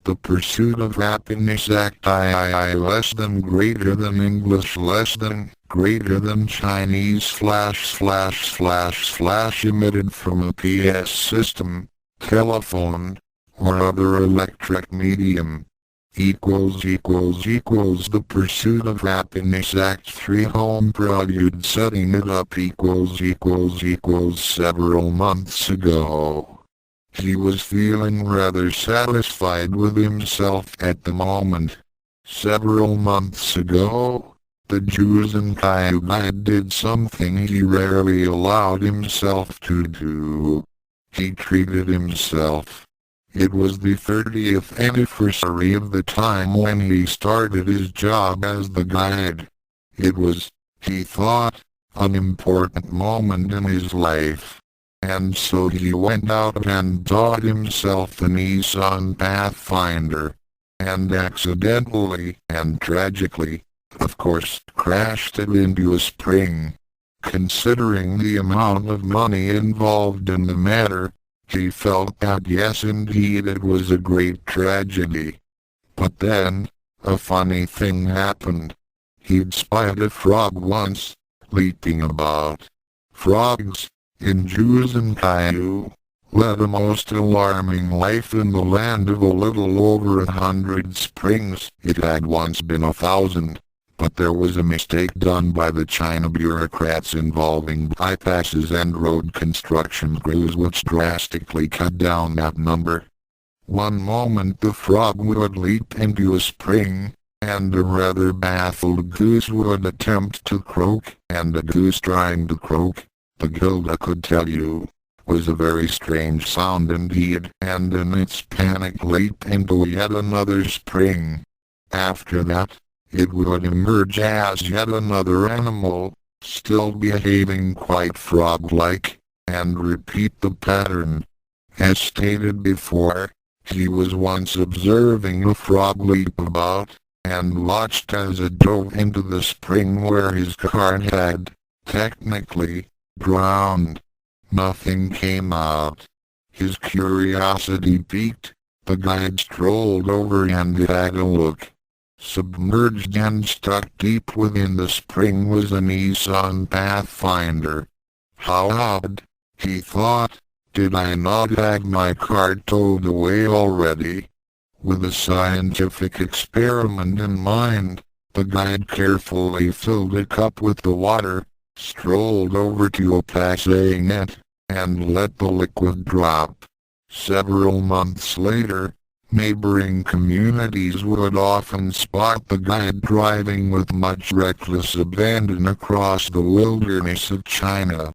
The pursuit of happiness act I less than greater than English less than greater than Chinese // emitted from a PS system, telephone, or other electric medium. The pursuit of happiness act 3 home prelude setting it up several months ago. He was feeling rather satisfied with himself at the moment. Several months ago, the Gosunkugi did something he rarely allowed himself to do. He treated himself. It was the 30th anniversary of the time when he started his job as the guide. It was, he thought, an important moment in his life. And so he went out and bought himself a Nissan Pathfinder. And accidentally and tragically, of course, crashed it into a spring. Considering the amount of money involved in the matter, he felt that yes indeed it was a great tragedy. But then, a funny thing happened. He'd spied a frog once, leaping about. Frogs, in Gosunkugi, led a most alarming life in the land of a little over 100 springs. It had once been 1,000, but there was a mistake done by the China bureaucrats involving bypasses and road construction crews which drastically cut down that number. One moment the frog would leap into a spring, and a rather baffled goose would attempt to croak, and a goose trying to croak, the Gilda could tell you, was a very strange sound indeed, and in its panic leap into yet another spring. After that, it would emerge as yet another animal, still behaving quite frog-like, and repeat the pattern. As stated before, he was once observing a frog leap about, and watched as it dove into the spring where his car had, technically, drowned. Nothing came out. His curiosity piqued, the guide strolled over and had a look. Submerged and stuck deep within the spring was a Nissan Pathfinder. How odd, he thought, did I not have my car towed away already? With a scientific experiment in mind, the guide carefully filled a cup with the water, strolled over to a passing it, and let the liquid drop. Several months later, neighboring communities would often spot the guide driving with much reckless abandon across the wilderness of China.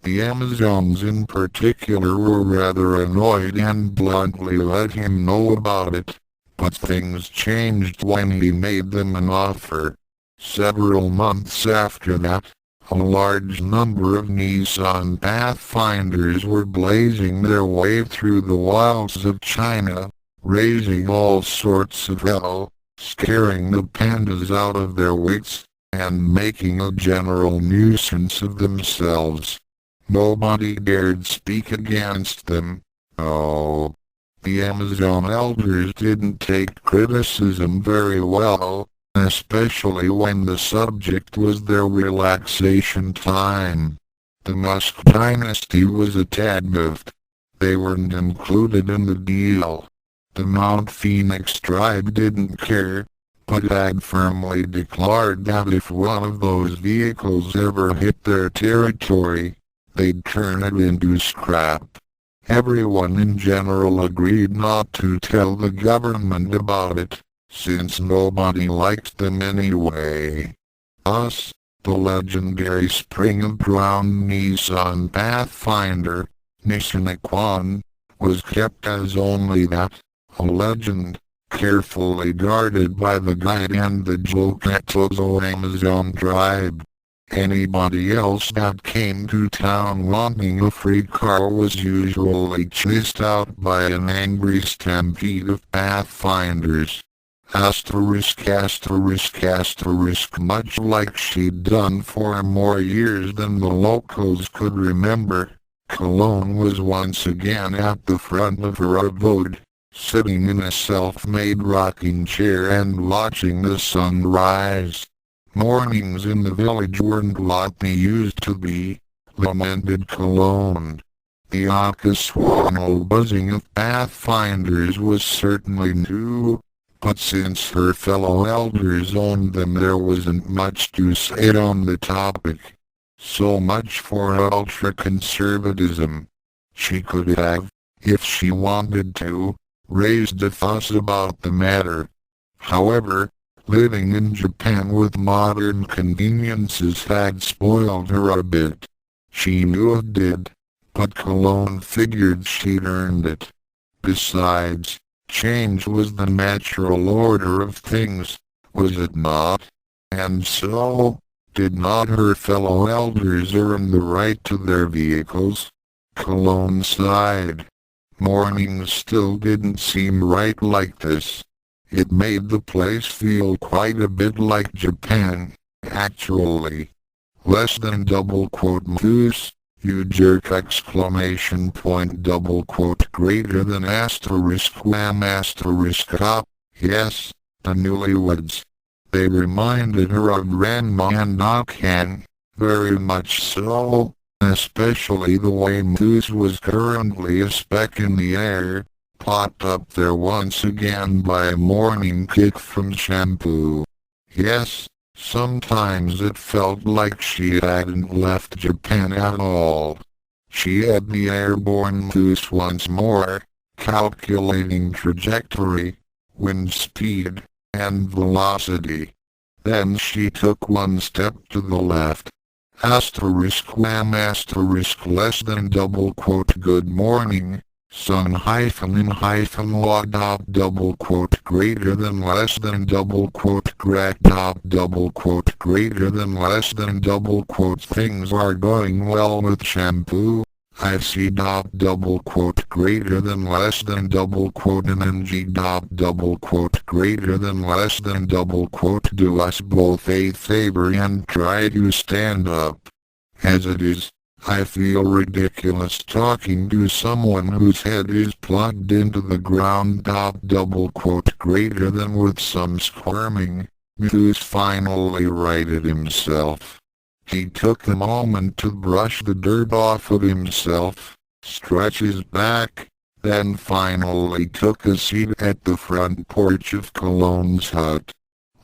The Amazons in particular were rather annoyed and bluntly let him know about it, but things changed when he made them an offer. Several months after that, a large number of Nissan Pathfinders were blazing their way through the wilds of China, raising all sorts of hell, scaring the pandas out of their wits, and making a general nuisance of themselves. Nobody dared speak against them. Oh, the Amazon elders didn't take criticism very well, especially when the subject was their relaxation time. The Musk dynasty was a tad miffed. They weren't included in the deal. The Mount Phoenix tribe didn't care, but had firmly declared that if one of those vehicles ever hit their territory, they'd turn it into scrap. Everyone in general agreed not to tell the government about it, since nobody liked them anyway. Us, the legendary spring of drowned Nissan Pathfinder, Nissanakwan, was kept as only that, a legend, carefully guarded by the guide and the Jokatozo Amazon tribe. Anybody else that came to town wanting a free car was usually chased out by an angry stampede of Pathfinders. Asterisk, much like she'd done for more years than the locals could remember, Cologne was once again at the front of her abode, sitting in a self-made rocking chair and watching the sun rise. Mornings in the village weren't what they used to be, lamented Cologne. The occasional buzzing of pathfinders was certainly new, but since her fellow elders owned them there wasn't much to say on the topic. So much for ultra-conservatism. She could have, if she wanted to, raised a fuss about the matter. However, living in Japan with modern conveniences had spoiled her a bit. She knew it did, but Cologne figured she'd earned it. Besides, change was the natural order of things, was it not? And so, did not her fellow elders earn the right to their vehicles? Cologne sighed. Mornings still didn't seem right like this. It made the place feel quite a bit like Japan, actually. Less than double quote Moose, you jerk exclamation point double quote greater than asterisk wham asterisk up. Yes, the newlyweds. They reminded her of Ranma and Ryoga, very much so, especially the way Moose was currently a speck in the air, popped up there once again by a morning kick from shampoo. Yes, sometimes it felt like she hadn't left Japan at all. She had the airborne Moose once more, calculating trajectory, wind speed, and velocity. Then she took one step to the left. Asterisk wham asterisk less than double quote good morning, sun hyphen in hyphen log dot double quote greater than less than double quote grad dot double quote greater than less than double quote things are going well with shampoo. I see dot double quote greater than less than double quote and ng dot double quote greater than less than double quote do us both a favor and try to stand up. As it is, I feel ridiculous talking to someone whose head is plugged into the ground dot double quote greater than with some squirming. Moose finally righted himself. He took a moment to brush the dirt off of himself, stretch his back, then finally took a seat at the front porch of Cologne's hut.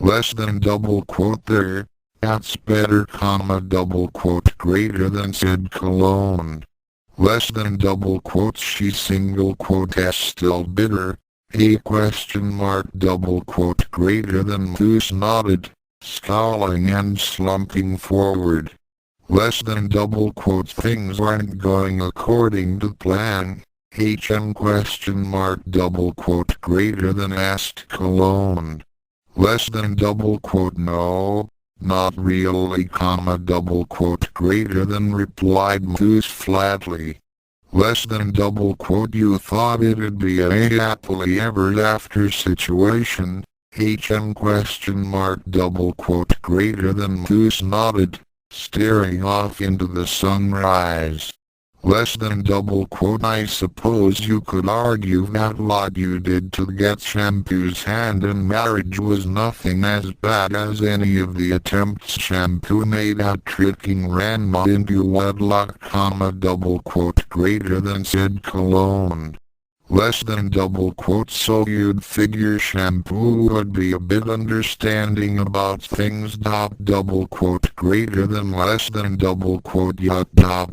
Less than double quote there, that's better comma double quote greater than said Cologne. Less than double quote she single quote s still bitter, a question mark double quote greater than Moose nodded, scowling and slumping forward. Less than double quote things aren't going according to plan. question mark double quote greater than asked Cologne. Less than double quote no, not really comma double quote greater than replied Moose flatly. Less than double quote you thought it'd be a happily ever after situation. question mark double quote greater than Moose nodded, staring off into the sunrise. Less than double quote I suppose you could argue that what you did to get Shampoo's hand in marriage was nothing as bad as any of the attempts Shampoo made at tricking Ranma into wedlock comma double quote greater than said Cologne. Less than double quote so you'd figure Shampoo would be a bit understanding about things double quote greater than less than double quote yacht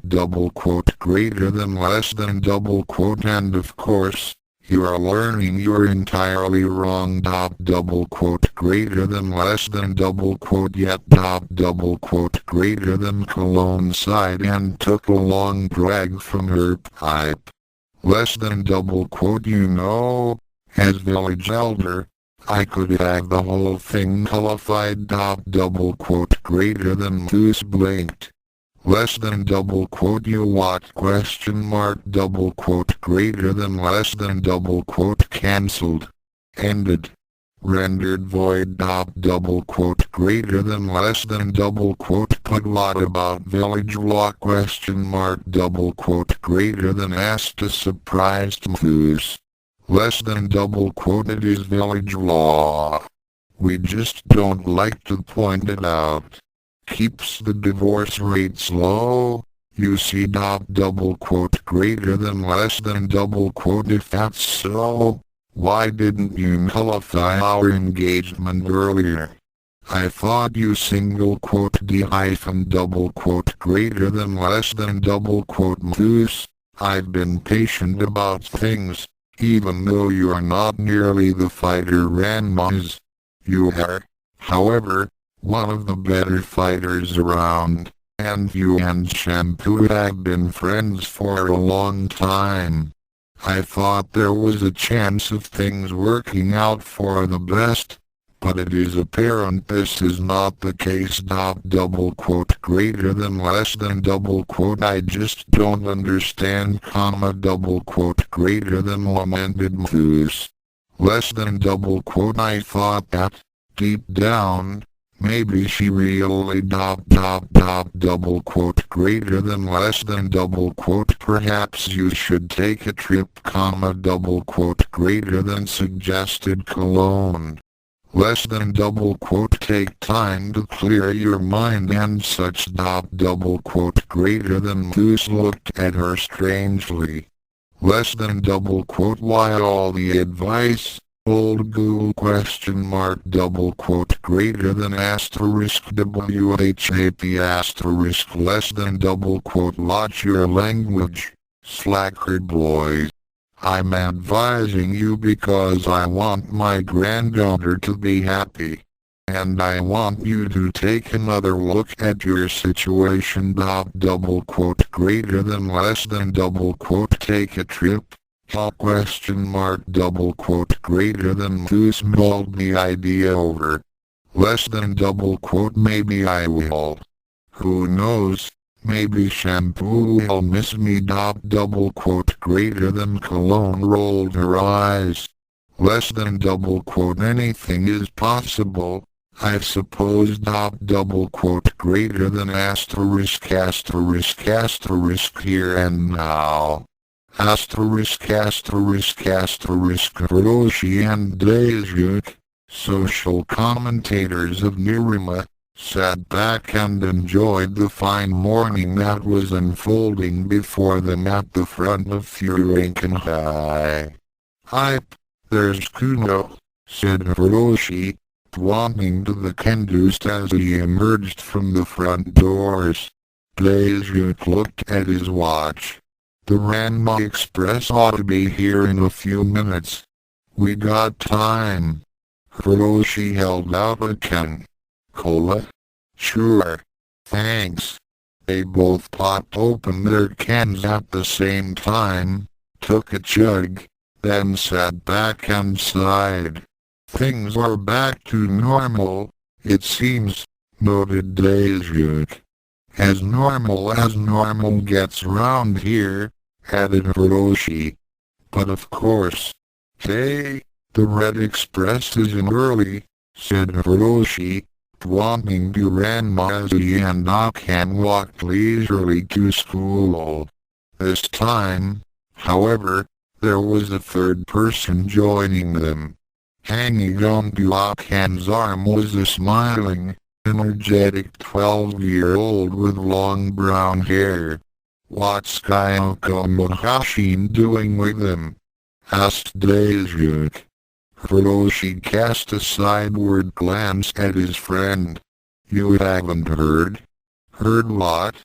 double quote greater than less than double quote and of course, you are learning you're entirely wrong double quote greater than less than double quote yet double quote greater than Cologne sighed and took a long drag from her pipe. Less than double quote you know, as village elder, I could have the whole thing nullified double quote greater than Moose blinked. Less than double quote you what question mark double quote greater than less than double quote cancelled. Ended. Rendered void double quote greater than less than double quote put what about village law question mark double quote greater than asked a surprised Moose. Less than double quote it is village law. We just don't like to point it out. Keeps the divorce rates low. You see double quote greater than less than double quote if that's so. Why didn't you nullify our engagement earlier? I thought you single quote d hyphen double quote greater than less than double quote moose. I've been patient about things, even though you are not nearly the fighter Ranma is. You are, however, one of the better fighters around, and you and Shampoo have been friends for a long time. I thought there was a chance of things working out for the best, but it is apparent this is not the case. Double quote greater than less than double quote I just don't understand, double quote greater than lamented Moose. Less than double quote I thought that, deep down, maybe she really double quote greater than less than double quote perhaps you should take a trip, double quote greater than suggested Cologne. Less than double quote take time to clear your mind and such. Double quote greater than Moose looked at her strangely. Less than double quote why all the advice? Old ghoul question mark double quote greater than asterisk WHAP asterisk less than double quote watch your language, slacker boys. I'm advising you because I want my granddaughter to be happy. And I want you to take another look at your situation. Double quote greater than less than double quote take a trip. Question mark double quote greater than Moose mulled the idea over. Less than double quote maybe I will. Who knows, maybe Shampoo will miss me. Double quote greater than Cologne rolled her eyes. Less than double quote anything is possible, I suppose. Double quote greater than asterisk asterisk asterisk here and now. Asterisk asterisk asterisk Hiroshi and Daisuke, social commentators of Nerima, sat back and enjoyed the fine morning that was unfolding before them at the front of Furanken High. "Hype, there's Kuno," said Hiroshi, pointing to the Kendus as he emerged from the front doors. Daisuke looked at his watch. "The Ranma Express ought to be here in a few minutes. We got time." Hiroshi held out a can. "Cola?" "Sure. Thanks." They both popped open their cans at the same time, took a chug, then sat back and sighed. "Things are back to normal, it seems," noted Daisuke. As normal gets round here," added Hiroshi. "But of course." "Hey, the Red Express is in early," said Hiroshi, pointing to Ranma as he and Akan walked leisurely to school. This time, however, there was a third person joining them. Hanging on to Akan's arm was a smiling, energetic 12-year-old with long brown hair. "What's Kyoko Mahashin doing with him?" asked Daisuke. Hiroshi cast a sideward glance at his friend. "You haven't heard?" "Heard what?"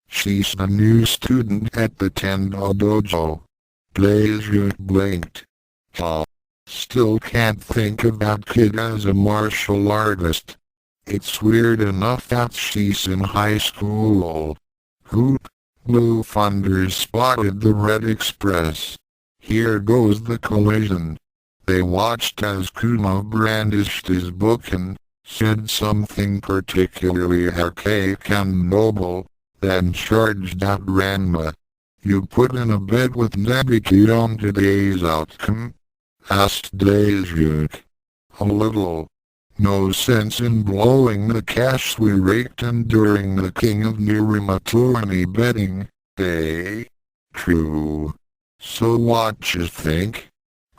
"She's a new student at the Tendo Dojo." Daisuke blinked. "Huh. Still can't think of that kid as a martial artist. It's weird enough that she's in high school." "Hoop!" Blue Thunders spotted the Red Express. "Here goes the collision." They watched as Kuno brandished his book and said something particularly archaic and noble, then charged at Ranma. "You put in a bet with Nebiki on today's outcome?" asked Daisuke. "A little. No sense in blowing the cash we raked in during the King of Nerima tourney betting, eh?" "True. So what you think?"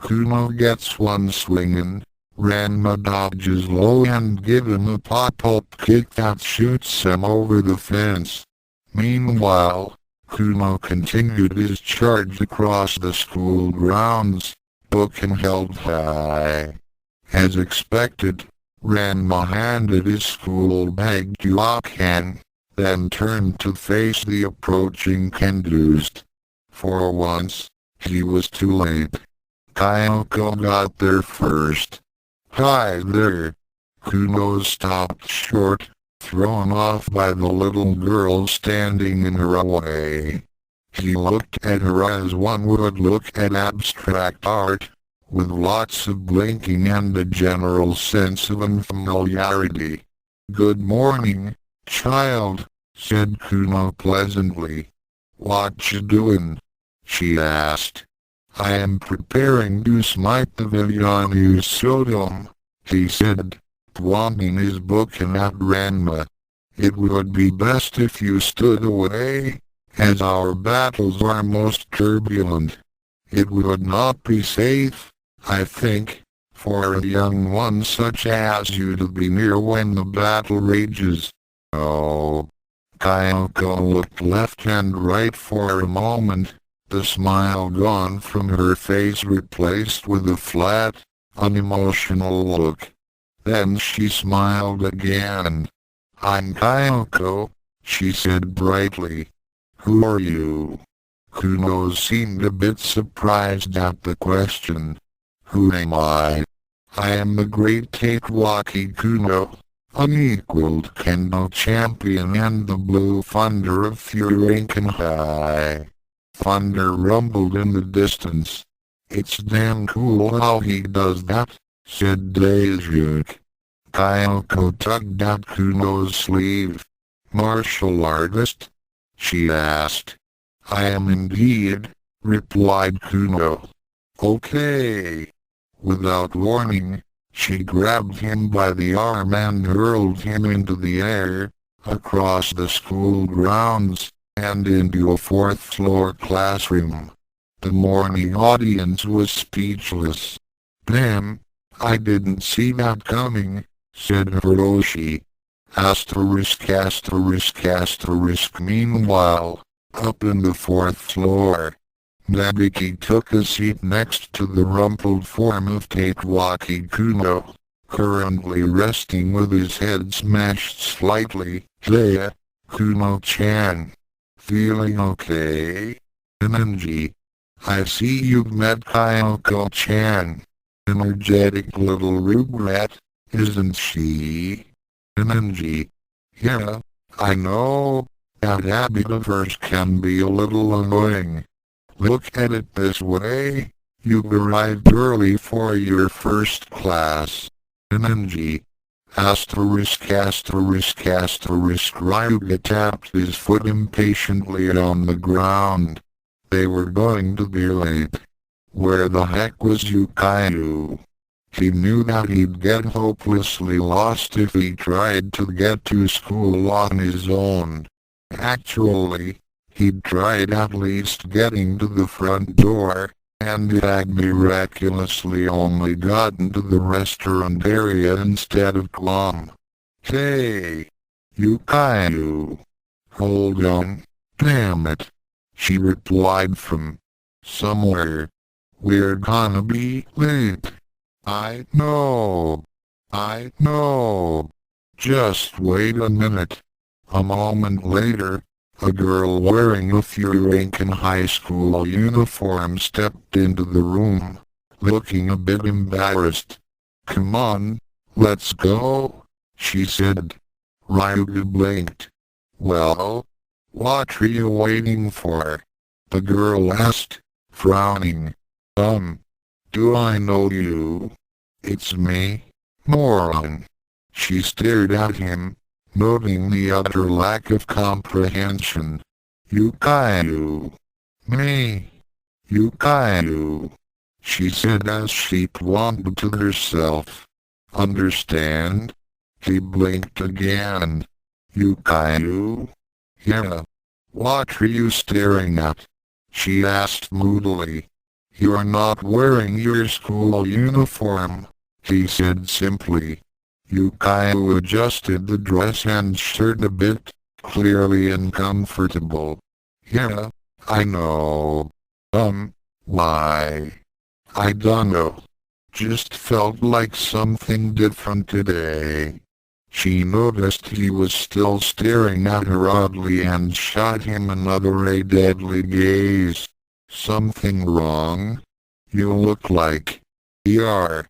Kuno gets one swing in. Ranma dodges low and gives him a pop-up kick that shoots him over the fence. Meanwhile, Kuno continued his charge across the school grounds, book held high. As expected, Ranma handed his school bag to Akan, then turned to face the approaching Kendused. For once, he was too late. Kyoko got there first. Hi there. Kuno stopped short, thrown off by the little girl standing in her way. He looked at her as one would look at abstract art, with lots of blinking and a general sense of unfamiliarity. "Good morning, child," said Kuno pleasantly. "What you doing?" she asked. "I am preparing to smite the villain you Sodom," he said, pointing his book at Ranma. "It would be best if you stood away, as our battles are most turbulent. It would not be safe, I think, for a young one such as you to be near when the battle rages." "Oh." Kyoko looked left and right for a moment, the smile gone from her face replaced with a flat, unemotional look. Then she smiled again. "I'm Kyoko," she said brightly. "Who are you?" Kuno seemed a bit surprised at the question. "Who am I?" "I am the great Tatewaki Kuno, unequaled kendo champion and the blue thunder of Furinkan High." Thunder rumbled in the distance. "It's damn cool how he does that," said Daisuke. Kyoko tugged at Kuno's sleeve. "Martial artist?" she asked. "I am indeed," replied Kuno. "Okay." Without warning, she grabbed him by the arm and hurled him into the air, across the school grounds, and into a fourth-floor classroom. The morning audience was speechless. "Damn, I didn't see that coming," said Hiroshi. Meanwhile, up in the fourth floor, Nabiki took a seat next to the rumpled form of Tatewaki Kuno, currently resting with his head smashed slightly. "Hey, Kuno-chan. Feeling okay?" "Nenji. I see you've met Kyoko-chan. Energetic little regret, isn't she?" "Nenji. Yeah, I know. That habit of hers can be a little annoying. Look at it this way, you've arrived early for your first class." "Nenji." Ryouga tapped his foot impatiently on the ground. They were going to be late. Where the heck was Yukayu? He knew that he'd get hopelessly lost if he tried to get to school on his own. Actually, he'd tried at least getting to the front door, and had miraculously only gotten to the restaurant area instead of Guam. "Hey! Yukayu! Hold on, damn it!" she replied from somewhere. "We're gonna be late." I know. Just wait a minute." A moment later, a girl wearing a Furinkan High School uniform stepped into the room, looking a bit embarrassed. "Come on, let's go," she said. Ryouga blinked. "Well, what are you waiting for?" the girl asked, frowning. Do I know you?" "It's me, moron." She stared at him, noting the utter lack of comprehension. "Yukayu." "Me. Yukayu," she said as she pointed to herself. "Understand?" He blinked again. "Yukayu?" "Yeah. What are you staring at?" she asked moodily. "You're not wearing your school uniform," he said simply. Yukayu adjusted the dress and shirt a bit, clearly uncomfortable. "Yeah, I know. Why? I dunno. Just felt like something different today." She noticed he was still staring at her oddly and shot him another deadly gaze. "Something wrong? You look like you're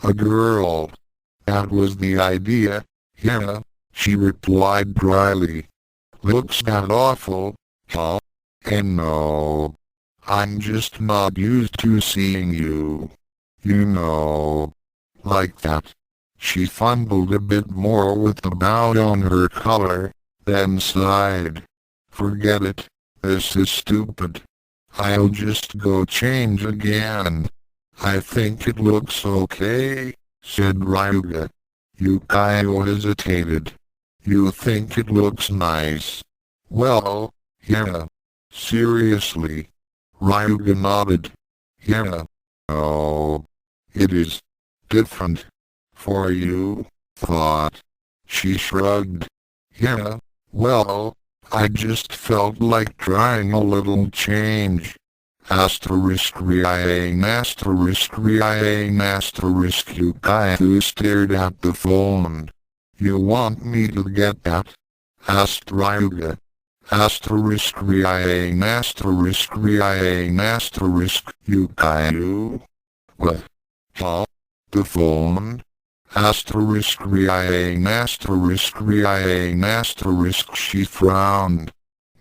a girl." "That was the idea, yeah," she replied dryly. "Looks that awful, huh? And no, I'm just not used to seeing you, you know, like that." She fumbled a bit more with the bow on her collar, then sighed. "Forget it. This is stupid. I'll just go change again." "I think it looks okay," said Ryouga. Yukayo hesitated. "You think it looks nice?" "Well, yeah. Seriously." Ryouga nodded. "Yeah. Oh, it is different for you, thought." She shrugged. "Yeah, well, I just felt like trying a little change." Ryang Ryang Yukayu stared at the phone. "You want me to get that?" asked Ryuga. Ryang Ryang Yukayu. "What? Huh? The phone?" Ryang Ryang She frowned.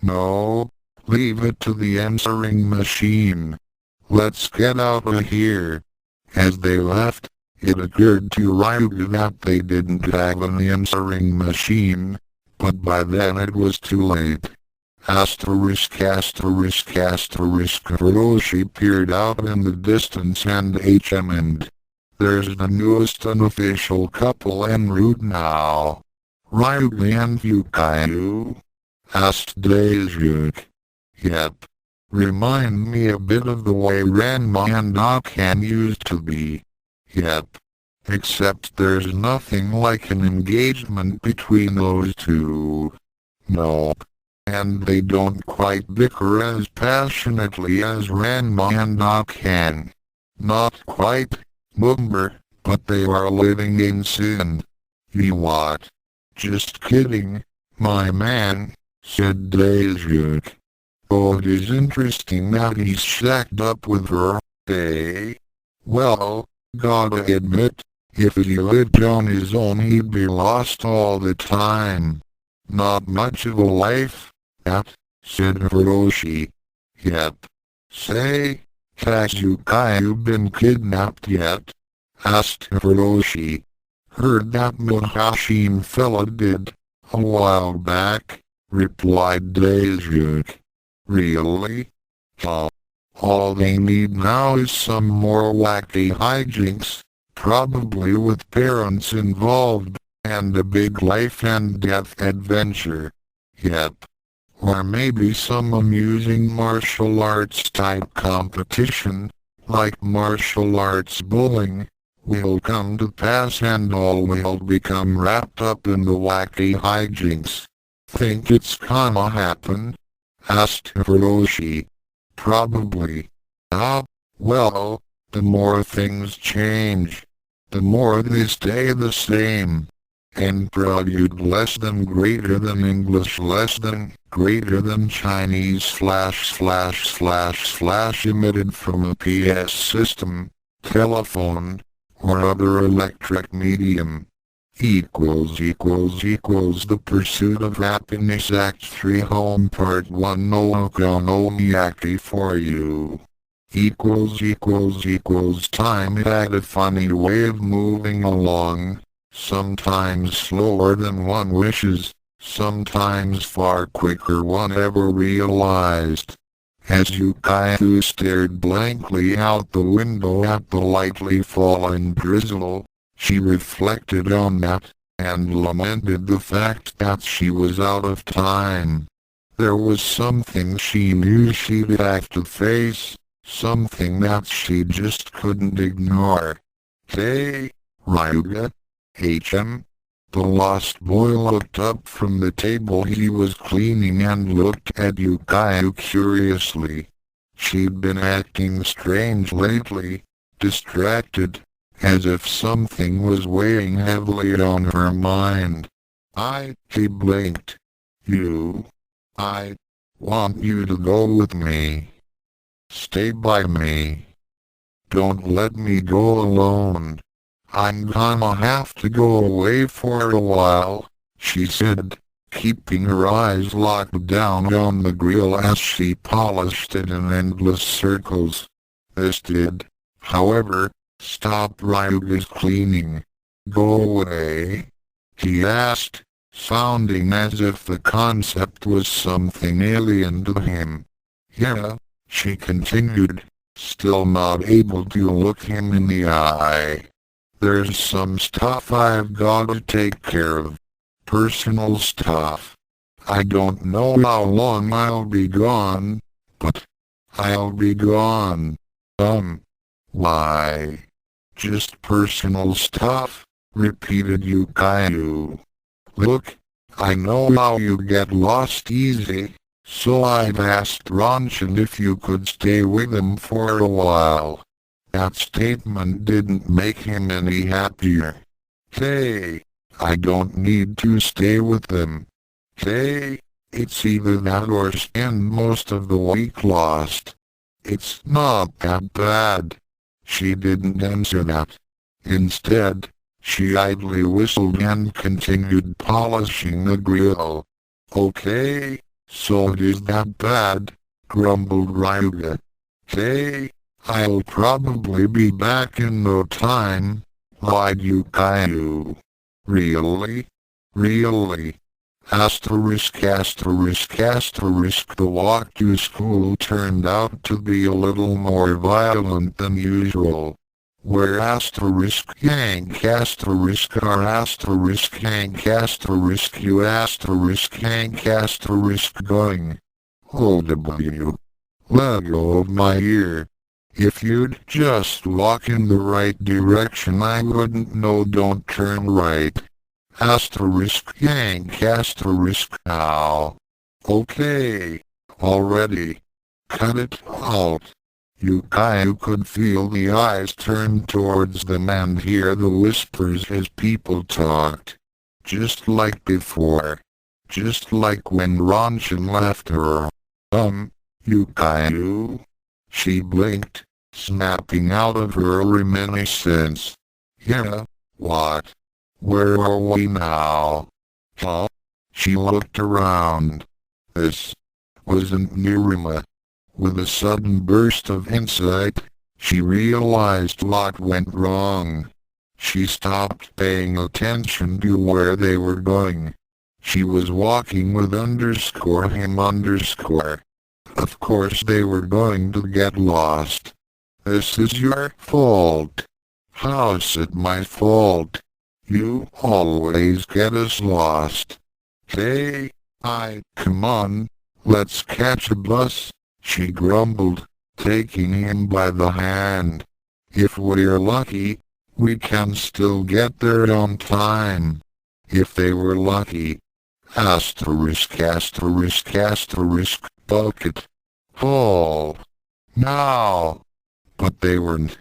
"No. Leave it to the answering machine. Let's get out of here." As they left, it occurred to Ryuga that they didn't have an answering machine, but by then it was too late. Hiroshi peered out in the distance and HM'd. "There's the newest unofficial couple en route now." "Ryuga and Yukayu?" asked Daisuke. "Yep. Remind me a bit of the way Ranma and Ryoga used to be." "Yep. Except there's nothing like an engagement between those two." "Nope. And they don't quite bicker as passionately as Ranma and Ryoga." "Not quite, Mumber, but they are living in sin." "You what?" "Just kidding, my man," said Daisuke. "Oh, it is interesting that he's shacked up with her, eh? Well, gotta admit, if he lived on his own he'd be lost all the time. Not much of a life, that," said Hiroshi. "Yep. Say, has Yukayu been kidnapped yet?" asked Hiroshi. "Heard that Mahashin fella did, a while back," replied Daisuke. "Really? Huh. All they need now is some more wacky hijinks, probably with parents involved, and a big life and death adventure." "Yep. Or maybe some amusing martial arts type competition, like martial arts bowling, will come to pass and all will become wrapped up in the wacky hijinks." "Think it's gonna happen?" asked Hiroshi. "Probably. Well, the more things change, the more they stay the same. And prelude less than greater than English less than greater than Chinese / emitted from a PS system, telephone, or other electric medium. The Pursuit of Happiness Act 3 Home Part 1 no Okonomiyaki for you. Time had a funny way of moving along, sometimes slower than one wishes, sometimes far quicker one ever realized. As Yukayu stared blankly out the window at the lightly falling drizzle, she reflected on that, and lamented the fact that she was out of time. There was something she knew she'd have to face, something that she just couldn't ignore. Hey, Ryouga. HM. The lost boy looked up from the table he was cleaning and looked at Yukayu curiously. She'd been acting strange lately, distracted, as if something was weighing heavily on her mind. He blinked. I want you to go with me. Stay by me. Don't let me go alone. I'm gonna have to go away for a while, she said, keeping her eyes locked down on the grill as she polished it in endless circles. This did, however, stop Ryuga's cleaning. Go away? He asked, sounding as if the concept was something alien to him. Yeah, she continued, still not able to look him in the eye. There's some stuff I've gotta take care of. Personal stuff. I don't know how long I'll be gone, but I'll be gone. Why? Just personal stuff, repeated Yukayu. Look, I know how you get lost easy, so I've asked Ranchan if you could stay with him for a while. That statement didn't make him any happier. Hey, I don't need to stay with them. Hey, it's either that or spend most of the week lost. It's not that bad. She didn't answer that. Instead, she idly whistled and continued polishing the grill. Okay, so it is that bad, grumbled Ryouga. Hey, I'll probably be back in no time, lied Yukayu. Really? Really? Asterisk. The walk to school turned out to be a little more violent than usual. Where asterisk yank asterisk are asterisk yank asterisk you asterisk yank asterisk going. OW. Let go of my ear. If you'd just walk in the right direction I wouldn't know. Don't turn right. Asterisk yank asterisk now. Okay. Already. Cut it out. Yukayu could feel the eyes turn towards them and hear the whispers as people talked. Just like before. Just like when Ranchan left her. Yukayu? She blinked, snapping out of her reminiscence. Yeah, what? Where are we now? Huh? She looked around. This wasn't Nerima. With a sudden burst of insight, she realized what went wrong. She stopped paying attention to where they were going. She was walking with _him_. Of course they were going to get lost. This is your fault. How's it my fault? You always get us lost. Hey, come on, let's catch a bus, she grumbled, taking him by the hand. If we're lucky, we can still get there on time. If they were lucky. Asterisk. Bucket. Haul. Now. But they weren't.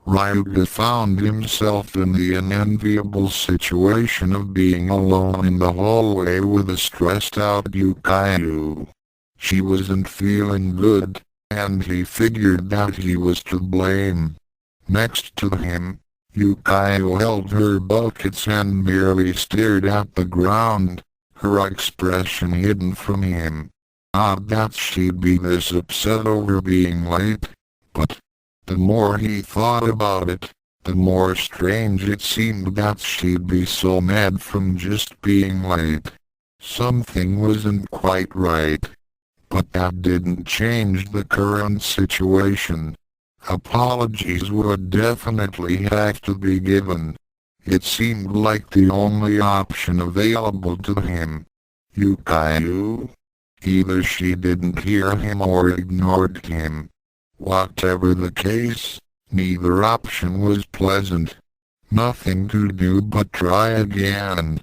Ryouga found himself in the unenviable situation of being alone in the hallway with a stressed-out Yukayu. She wasn't feeling good, and he figured that he was to blame. Next to him, Yukayu held her buckets and merely stared at the ground, her expression hidden from him. Odd that she'd be this upset over being late, but the more he thought about it, the more strange it seemed that she'd be so mad from just being late. Something wasn't quite right. But that didn't change the current situation. Apologies would definitely have to be given. It seemed like the only option available to him. Yukayu? Either she didn't hear him or ignored him. Whatever the case, neither option was pleasant. Nothing to do but try again.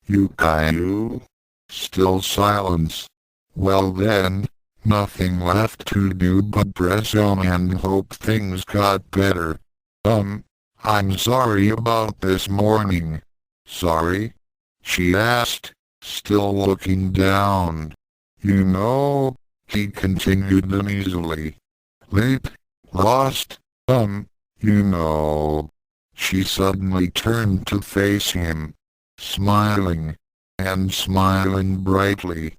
Yukayu. Still silence. Well then, nothing left to do but press on and hope things got better. I'm sorry about this morning. Sorry? She asked, still looking down. You know, he continued uneasily. Late? Lost? You know. She suddenly turned to face him, smiling, and smiling brightly.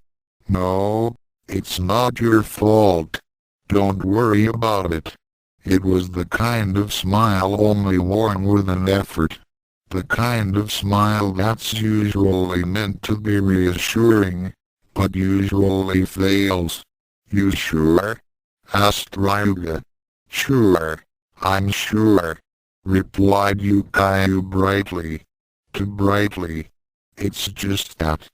No, it's not your fault. Don't worry about it. It was the kind of smile only worn with an effort. The kind of smile that's usually meant to be reassuring, but usually fails. You sure? Asked Ryouga. Sure, I'm sure, replied Yukayu brightly. Too brightly. It's just that,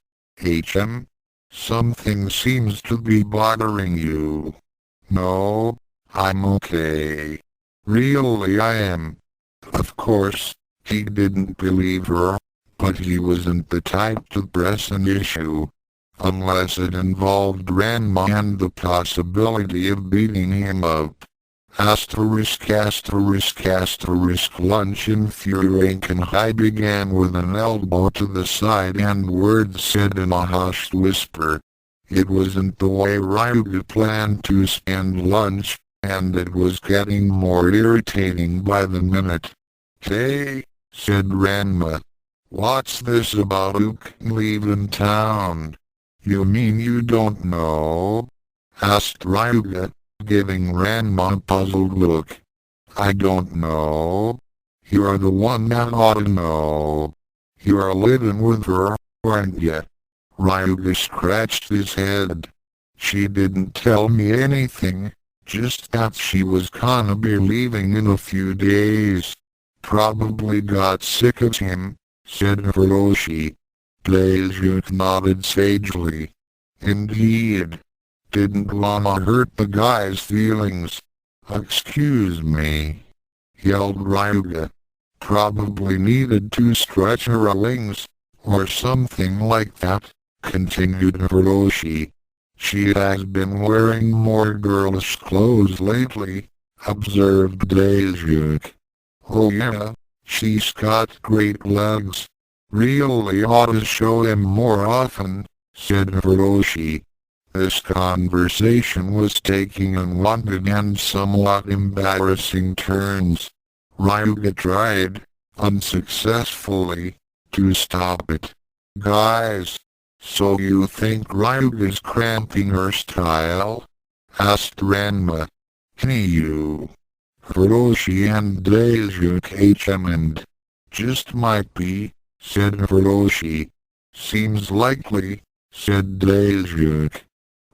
something seems to be bothering you. No, I'm okay. Really I am. Of course, he didn't believe her, but he wasn't the type to press an issue, unless it involved Ranma and the possibility of beating him up. Asterisk lunch infuriating. I began with an elbow to the side and words said in a hushed whisper. It wasn't the way Ryouga planned to spend lunch, and it was getting more irritating by the minute. Hey, said Ranma. What's this about Ook leaving town? You mean you don't know? Asked Ryouga, giving Ranma a puzzled look. I don't know. You're the one that ought to know. You're living with her, aren't you? Ryouga scratched his head. She didn't tell me anything, just that she was gonna be leaving in a few days. Probably got sick of him, said Hiroshi. Daisuke nodded sagely. Indeed. Didn't wanna hurt the guy's feelings. Excuse me, yelled Ryouga. Probably needed to stretch her wings, or something like that, continued Hiroshi. She has been wearing more girlish clothes lately, observed Daisuke. Oh yeah, she's got great legs. Really ought to show them more often, said Hiroshi. This conversation was taking unwanted and somewhat embarrassing turns. Ryouga tried, unsuccessfully, to stop it. Guys, so you think Ryuga's cramping her style? Asked Ranma. You. Hiroshi and Daisuke HM'd. Just might be, said Hiroshi. Seems likely, said Daisuke.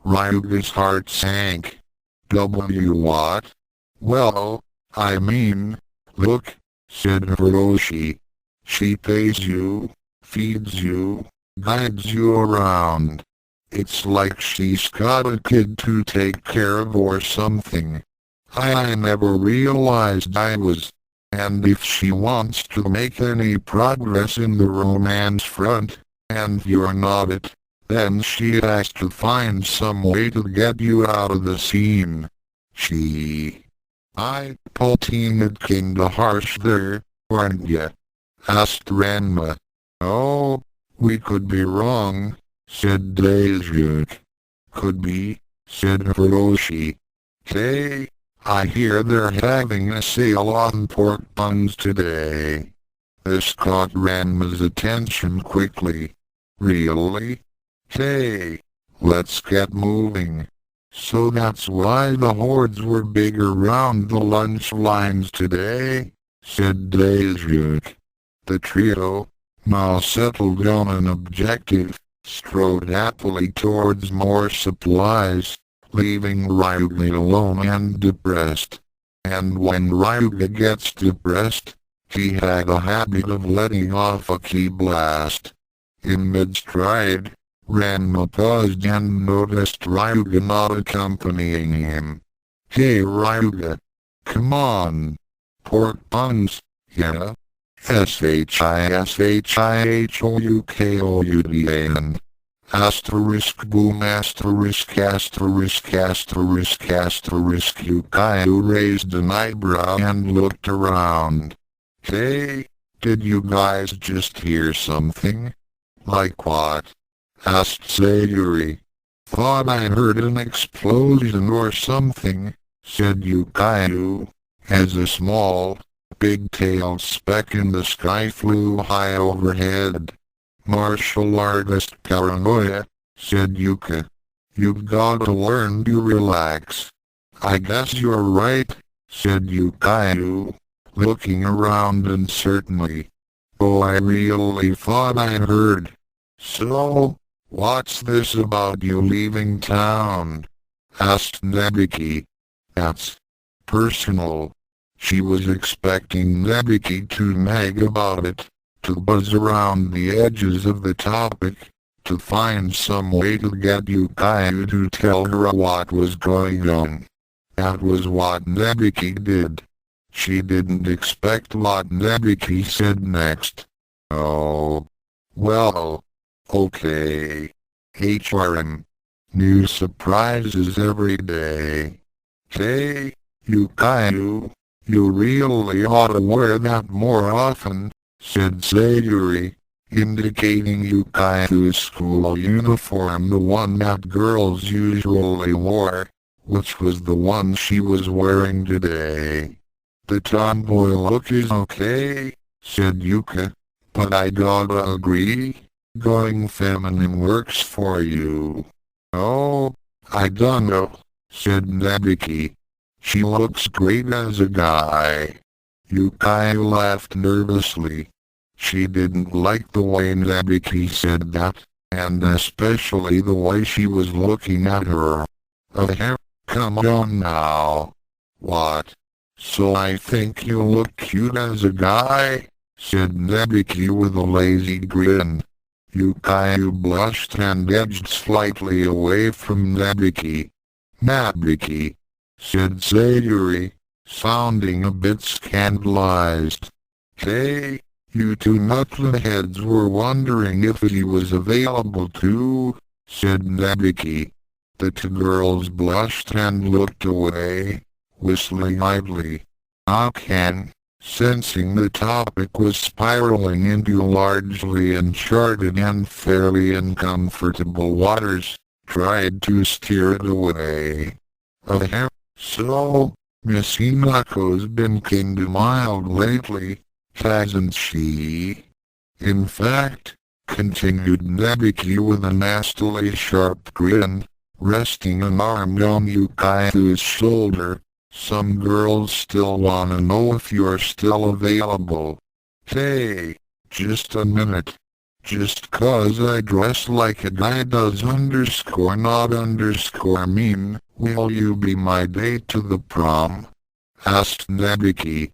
Ryuga's heart sank. What? Well, I mean, look, said Hiroshi. She pays you, feeds you, guides you around. It's like she's got a kid to take care of or something. I never realized I was. And if she wants to make any progress in the romance front, and you're not it, then she has to find some way to get you out of the scene. Paltinaed kinda harsh there, aren't ya? Asked Ranma. Oh, we could be wrong, said Daisuke. Could be, said Hiroshi. Hey, I hear they're having a sale on pork buns today. This caught Ranma's attention quickly. Really? Hey, let's get moving. So that's why the hordes were big around the lunch lines today, said Daisuke. The trio, now settled on an objective, strode happily towards more supplies, leaving Ryouga alone and depressed. And when Ryouga gets depressed, he had a habit of letting off a ki blast. In mid-stride, Ranma paused and noticed Ryouga not accompanying him. Hey Ryouga. Come on. Pork buns, yeah? SHISHIHOUKOUDAN. Asterisk boom asterisk asterisk asterisk asterisk Yukayu raised an eyebrow and looked around. Hey, did you guys just hear something? Like what? Asked Sayuri. Thought I heard an explosion or something, said Yukayu, as a small, big-tailed speck in the sky flew high overhead. Martial artist paranoia, said Yuka. You've gotta learn to relax. I guess you're right, said Yukayu, looking around uncertainly. Oh, I really thought I heard. So, what's this about you leaving town? Asked Nebiki. That's personal. She was expecting Nebiki to nag about it, to buzz around the edges of the topic, to find some way to get Yukayu to tell her what was going on. That was what Nebiki did. She didn't expect what Nebiki said next. Oh. Well. Okay. HRM. New surprises every day. Hey, Yukayu, you really ought to wear that more often, said Sayuri, indicating Yukayu's school uniform, the one that girls usually wore, which was the one she was wearing today. The tomboy look is okay, said Yuka, but I gotta agree, going feminine works for you. Oh, I dunno, said Nebiki. She looks great as a guy. Yukayu laughed nervously. She didn't like the way Nebiki said that, and especially the way she was looking at her. Come on now. What? So I think you look cute as a guy? Said Nebiki with a lazy grin. Yukayu blushed and edged slightly away from Nebiki. Nebiki, said Sayuri, sounding a bit scandalized. Hey, you two knuckleheads were wondering if he was available too, said Nebiki. The two girls blushed and looked away, whistling idly. Akan, sensing the topic was spiraling into largely uncharted and fairly uncomfortable waters, tried to steer it away. So, Miss Hinako's been kinda mild lately, hasn't she? In fact, continued Nebiki with a nastily sharp grin, resting an arm on Yukayu's shoulder, some girls still wanna know if you're still available. Hey, just a minute. Just 'cause I dress like a guy does underscore not underscore mean, will you be my date to the prom? Asked Nebiki.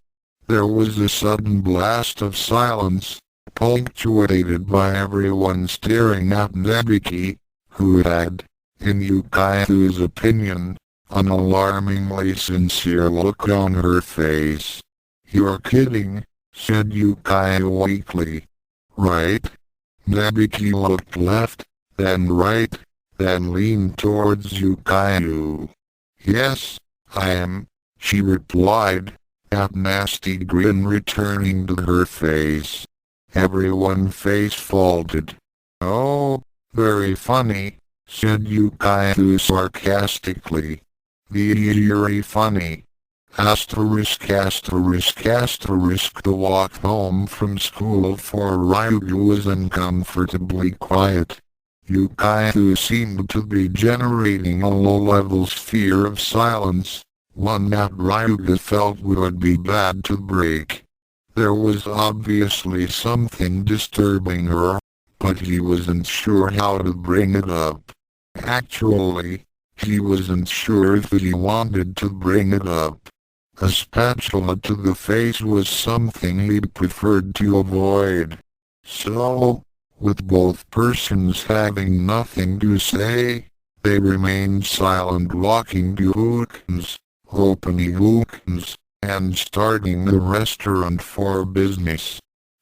There was a sudden blast of silence, punctuated by everyone staring at Nebiki, who had, in Yukayu's opinion, an alarmingly sincere look on her face. You're kidding, said Yukayu weakly. Right? Nebiki looked left, then right, then leaned towards Yukayu. Yes, I am, she replied, that nasty grin returning to her face. Everyone's face faltered. Oh, very funny, said Yukayu sarcastically. Very funny. Asterisk asterisk asterisk. The walk home from school for Ryouga was uncomfortably quiet. Yukayu seemed to be generating a low-level sphere of silence, one that Ryouga felt would be bad to break. There was obviously something disturbing her, but he wasn't sure how to bring it up. Actually, he wasn't sure if he wanted to bring it up. A spatula to the face was something he'd preferred to avoid. So, with both persons having nothing to say, they remained silent, walking to Hookins, opening Ukans, and starting a restaurant for business.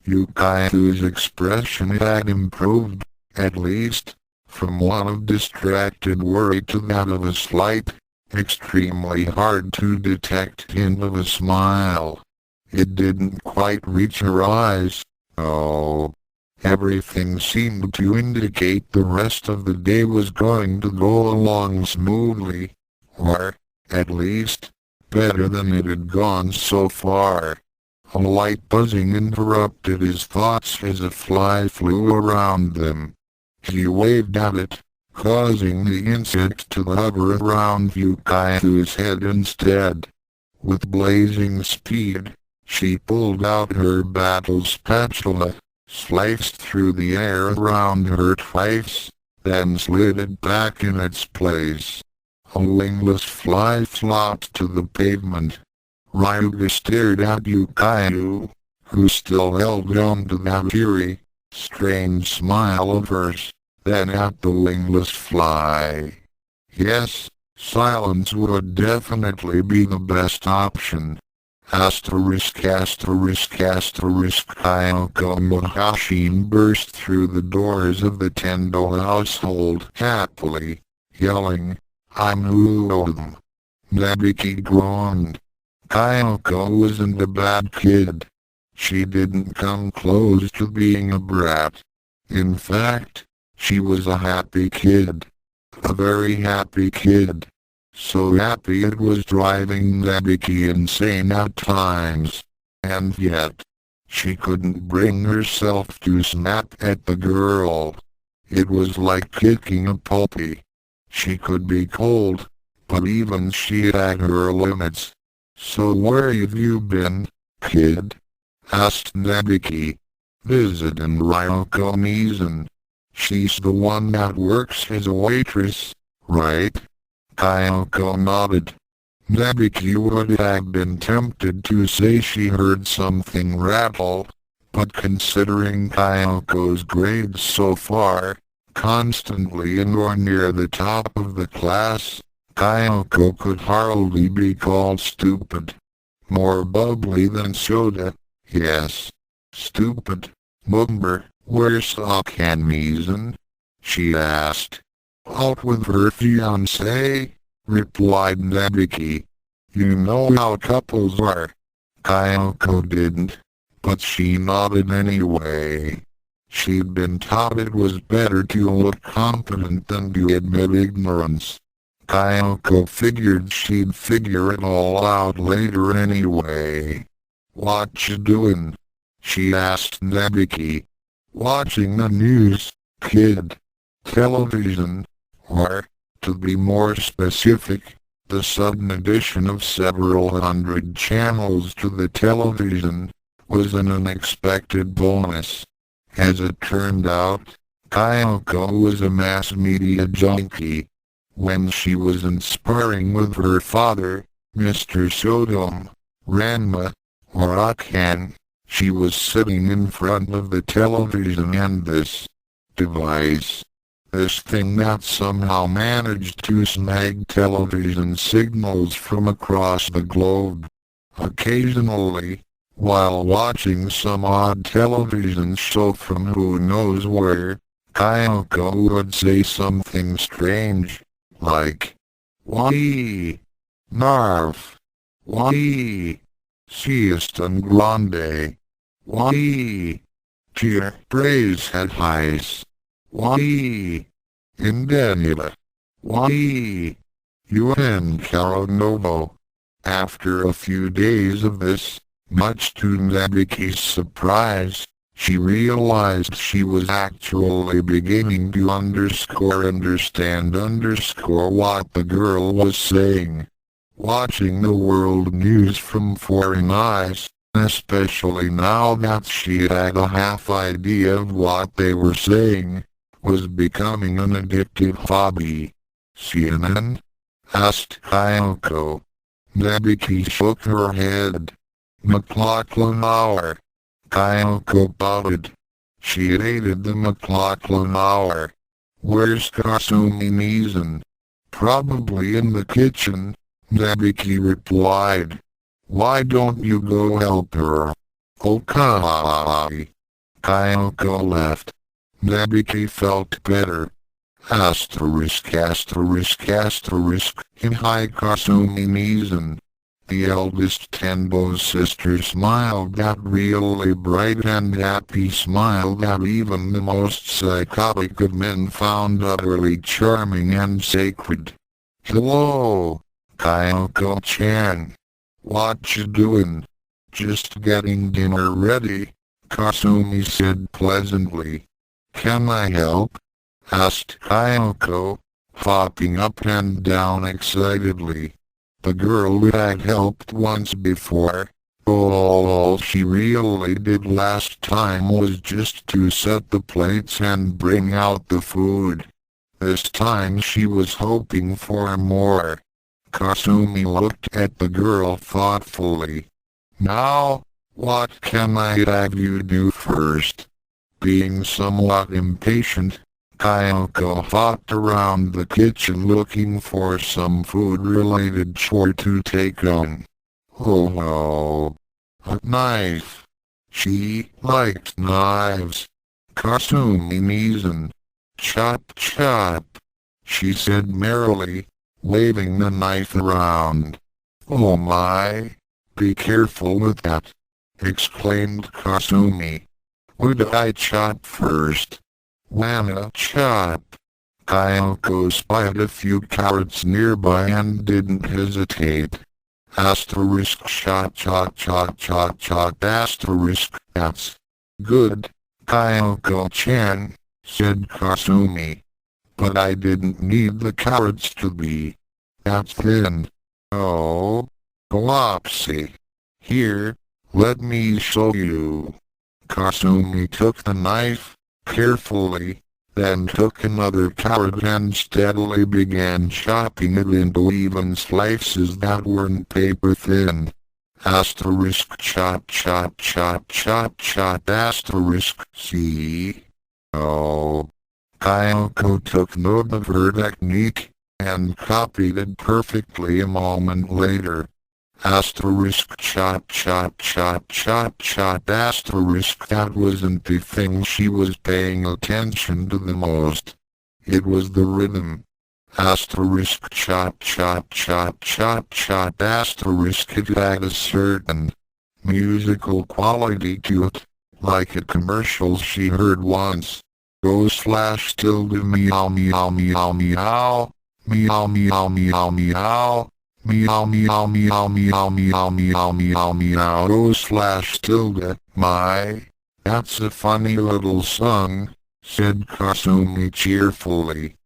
Yukai's expression had improved, at least, from one of distracted worry to that of a slight, extremely hard to detect hint of a smile. It didn't quite reach her eyes, though. Everything seemed to indicate the rest of the day was going to go along smoothly, or, at least, better than it had gone so far. A light buzzing interrupted his thoughts as a fly flew around them. He waved at it, causing the insect to hover around Yukai's head instead. With blazing speed, she pulled out her battle spatula, sliced through the air around her twice, then slid it back in its place. A wingless fly flopped to the pavement. Ryouga stared at Yukai, who still held on to that eerie, strange smile of hers, then at the wingless fly. Yes, silence would definitely be the best option. Kyoko Mahashin burst through the doors of the Tendo household happily, yelling, "I'm Uodam." Nabiki groaned. Kyoko wasn't a bad kid. She didn't come close to being a brat. In fact, she was a happy kid. A very happy kid. So happy it was driving Nabiki insane at times. And yet, she couldn't bring herself to snap at the girl. It was like kicking a puppy. She could be cold, but even she had her limits. "So where have you been, kid?" asked Nabiki. "Visiting Ryoko Mizan. She's the one that works as a waitress, right?" Kyoko nodded. Nabiki would have been tempted to say she heard something rattle, but considering Kyoko's grades so far, constantly in or near the top of the class, Kyoko could hardly be called stupid. More bubbly than soda, yes. Stupid. "Mumber, where's Mizan?" she asked. "Out with her fiancé," replied Nabiki. "You know how couples are." Kyoko didn't, but she nodded anyway. She'd been taught it was better to look confident than to admit ignorance. Kyoko figured she'd figure it all out later anyway. "What you doing?" she asked Nabiki. "Watching the news, kid. Television, or, to be more specific, the sudden addition of several hundred channels to the television was an unexpected bonus. As it turned out, Kyoko was a mass media junkie. When she wasn't sparring with her father, Mr. Sodom, Ranma, or Akan, she was sitting in front of the television and this device. This thing that somehow managed to snag television signals from across the globe. Occasionally, while watching some odd television show from who knows where, Kyoko would say something strange, like, "Why? Narf. Why? Siestan grande. Why? Tier praise head highs. Why? Indenila. Why? UN Caro Novo." After a few days of this, much to Nabiki's surprise, she realized she was actually beginning to understand what the girl was saying. Watching the world news from foreign eyes, especially now that she had a half idea of what they were saying, was becoming an addictive hobby. "CNN?" asked Kyoko. Nabiki shook her head. "McLaughlin Hour." Kyoko pouted. She hated the McLaughlin Hour. "Where's Kasumi Mizan?" "Probably in the kitchen," Nabuki replied. Why don't you go help her? Okay. Kyoko left. Nabuki felt better. Asterisk asterisk asterisk in high Kasumi Nizan. The eldest Tenbo's sister smiled that really bright and happy smile that even the most psychotic of men found utterly charming and sacred. Hello, Kyoko-chan. What you doing? Just getting dinner ready, Kasumi said pleasantly. Can I help? Asked Kyoko, hopping up and down excitedly. The girl who had helped once before. All she really did last time was just to set the plates and bring out the food. This time she was hoping for more. Kasumi looked at the girl thoughtfully. Now, what can I have you do first? Being somewhat impatient, Kyoko hopped around the kitchen looking for some food-related chore to take on. Oh, a knife. She liked knives. Kasumi Nizan. Chop chop, she said merrily, waving the knife around. Oh my, be careful with that, exclaimed Kasumi. Would I chop first? Wanna chop? Kyoko spied a few carrots nearby and didn't hesitate. Asterisk shot chop chop chop chop asterisk, that's good, Kyoko-chan, said Kasumi. But I didn't need the carrots to be that thin. Oh, glopsy. Here, let me show you. Kasumi took the knife, carefully, then took another carrot and steadily began chopping it into even slices that weren't paper thin. Asterisk chop chop chop chop chop asterisk see. Oh. Kyoko took note of her technique, and copied it perfectly a moment later. Asterisk chop chop chop chop chop asterisk that wasn't the thing she was paying attention to the most. It was the rhythm. Asterisk chop chop chop chop chop asterisk it had a certain musical quality to it, like a commercial she heard once. Go slash tilde meow meow meow meow meow meow meow meow meow meow meow meow meow meow meow meow go slash tilde my. That's a funny little song, said Kasumi cheerfully.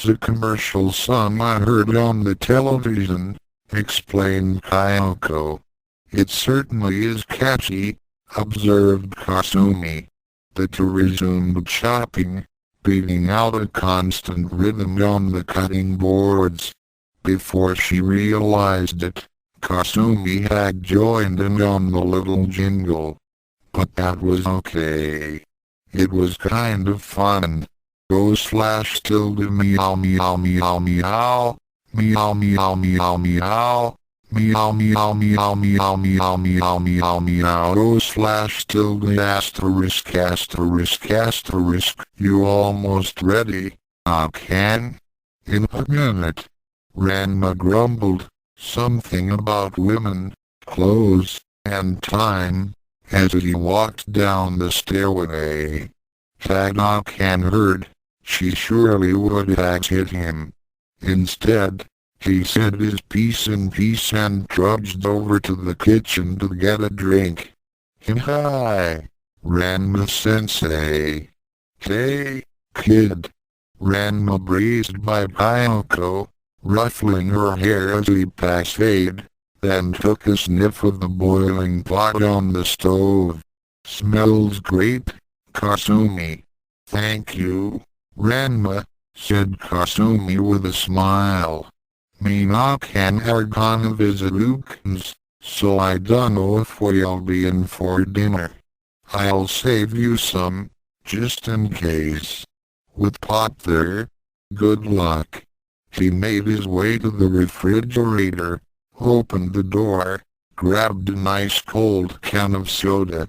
The commercial song I heard on the television, explained Kyoko. It certainly is catchy, observed Kasumi. The two resumed chopping, beating out a constant rhythm on the cutting boards. Before she realized it, Kasumi had joined in on the little jingle. But that was okay. It was kind of fun. Go slash tilde meow meow meow meow meow meow meow meow meow meow meow meow meow meow meow meow go slash tilde asterisk asterisk asterisk. You almost ready? I can. In a minute. Ranma grumbled, something about women, clothes, and time, as he walked down the stairway. Had Akan heard, she surely would have hit him. Instead, he said his piece in peace and trudged over to the kitchen to get a drink. Hi, Ranma-sensei. Hey, kid. Ranma breezed by Kyoko, ruffling her hair as he passed, then took a sniff of the boiling pot on the stove. Smells great, Kasumi. Thank you, Ranma, said Kasumi with a smile. Me Akan are gonna visit Ukans, so I dunno if we'll be in for dinner. I'll save you some, just in case. With pot there, good luck. He made his way to the refrigerator, opened the door, grabbed a nice cold can of soda.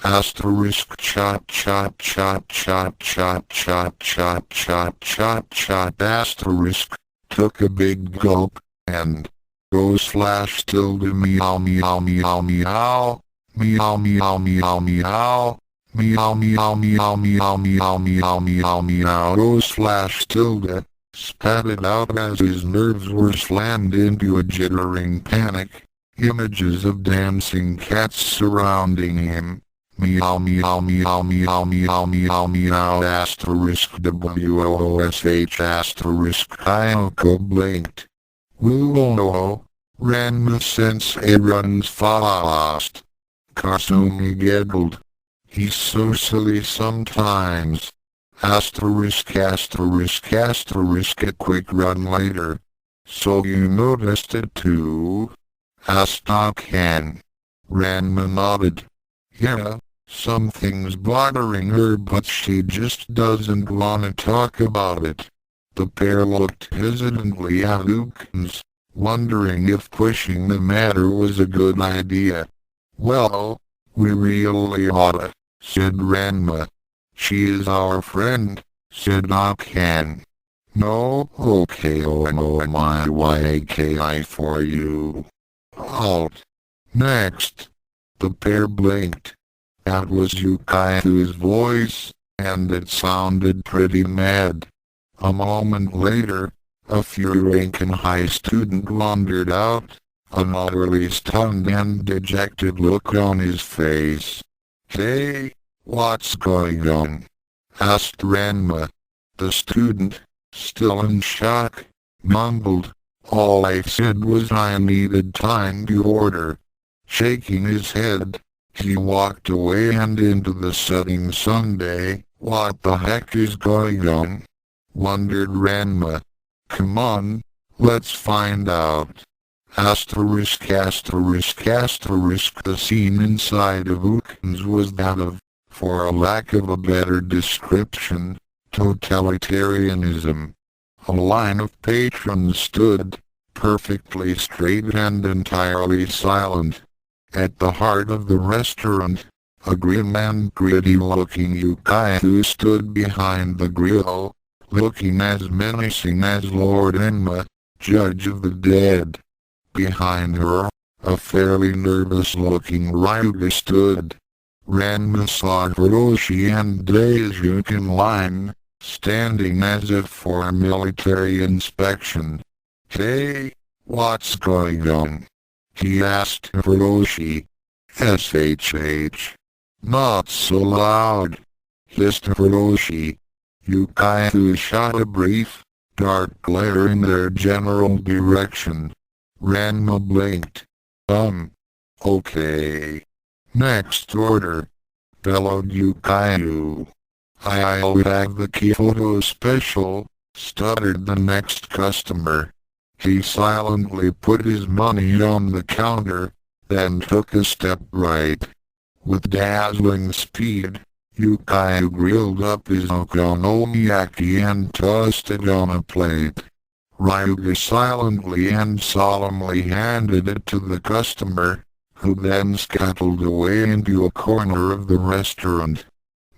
Asterisk shot shot shot shot shot shot shot shot shot shot asterisk, took a big gulp, and /tilde meow meow meow meow meow meow meow meow meow meow meow meow meow meow meow meow /tilde, spat it out as his nerves were slammed into a jittering panic. Images of dancing cats surrounding him. Meow meow meow meow meow meow meow asterisk woosh asterisk Kyoko blinked. Woo-oh, Ranma sensei runs fast. Kasumi giggled. He's so silly sometimes. Asterisk asterisk asterisk a quick run later. So you noticed it too? Asked Akan. Ranma nodded. Yeah, something's bothering her but she just doesn't want to talk about it. The pair looked hesitantly at Ukans, wondering if pushing the matter was a good idea. Well, we really oughta, said Ranma. She is our friend, said Akan. No, okay, OMOMIYAKI for you. Halt. Next. The pair blinked. That was Yukai's voice, and it sounded pretty mad. A moment later, a Furankan high student wandered out, an utterly stunned and dejected look on his face. Hey, what's going on? Asked Ranma. The student, still in shock, mumbled. All I said was I needed time to order. Shaking his head, he walked away and into the setting Sunday. What the heck is going on? Wondered Ranma. Come on, let's find out. Asterisk asterisk asterisk the scene inside of Ukans was that of, for a lack of a better description, totalitarianism. A line of patrons stood, perfectly straight and entirely silent. At the heart of the restaurant, a grim and gritty-looking Yukai stood behind the grill, looking as menacing as Lord Enma, Judge of the Dead. Behind her, a fairly nervous-looking Ryouga stood. Ranma saw Hiroshi and Daisuke in line, standing as if for a military inspection. Hey, what's going on? He asked Hiroshi. SHH. Not so loud, hissed Hiroshi. Yukai shot a brief, dark glare in their general direction. Ranma blinked. Okay. Next order, bellowed Yukai. I'll have the Kyoto special, stuttered the next customer. He silently put his money on the counter, then took a step right. With dazzling speed, Yukai grilled up his okonomiyaki and tossed it on a plate. Ryouga silently and solemnly handed it to the customer, who then scuttled away into a corner of the restaurant.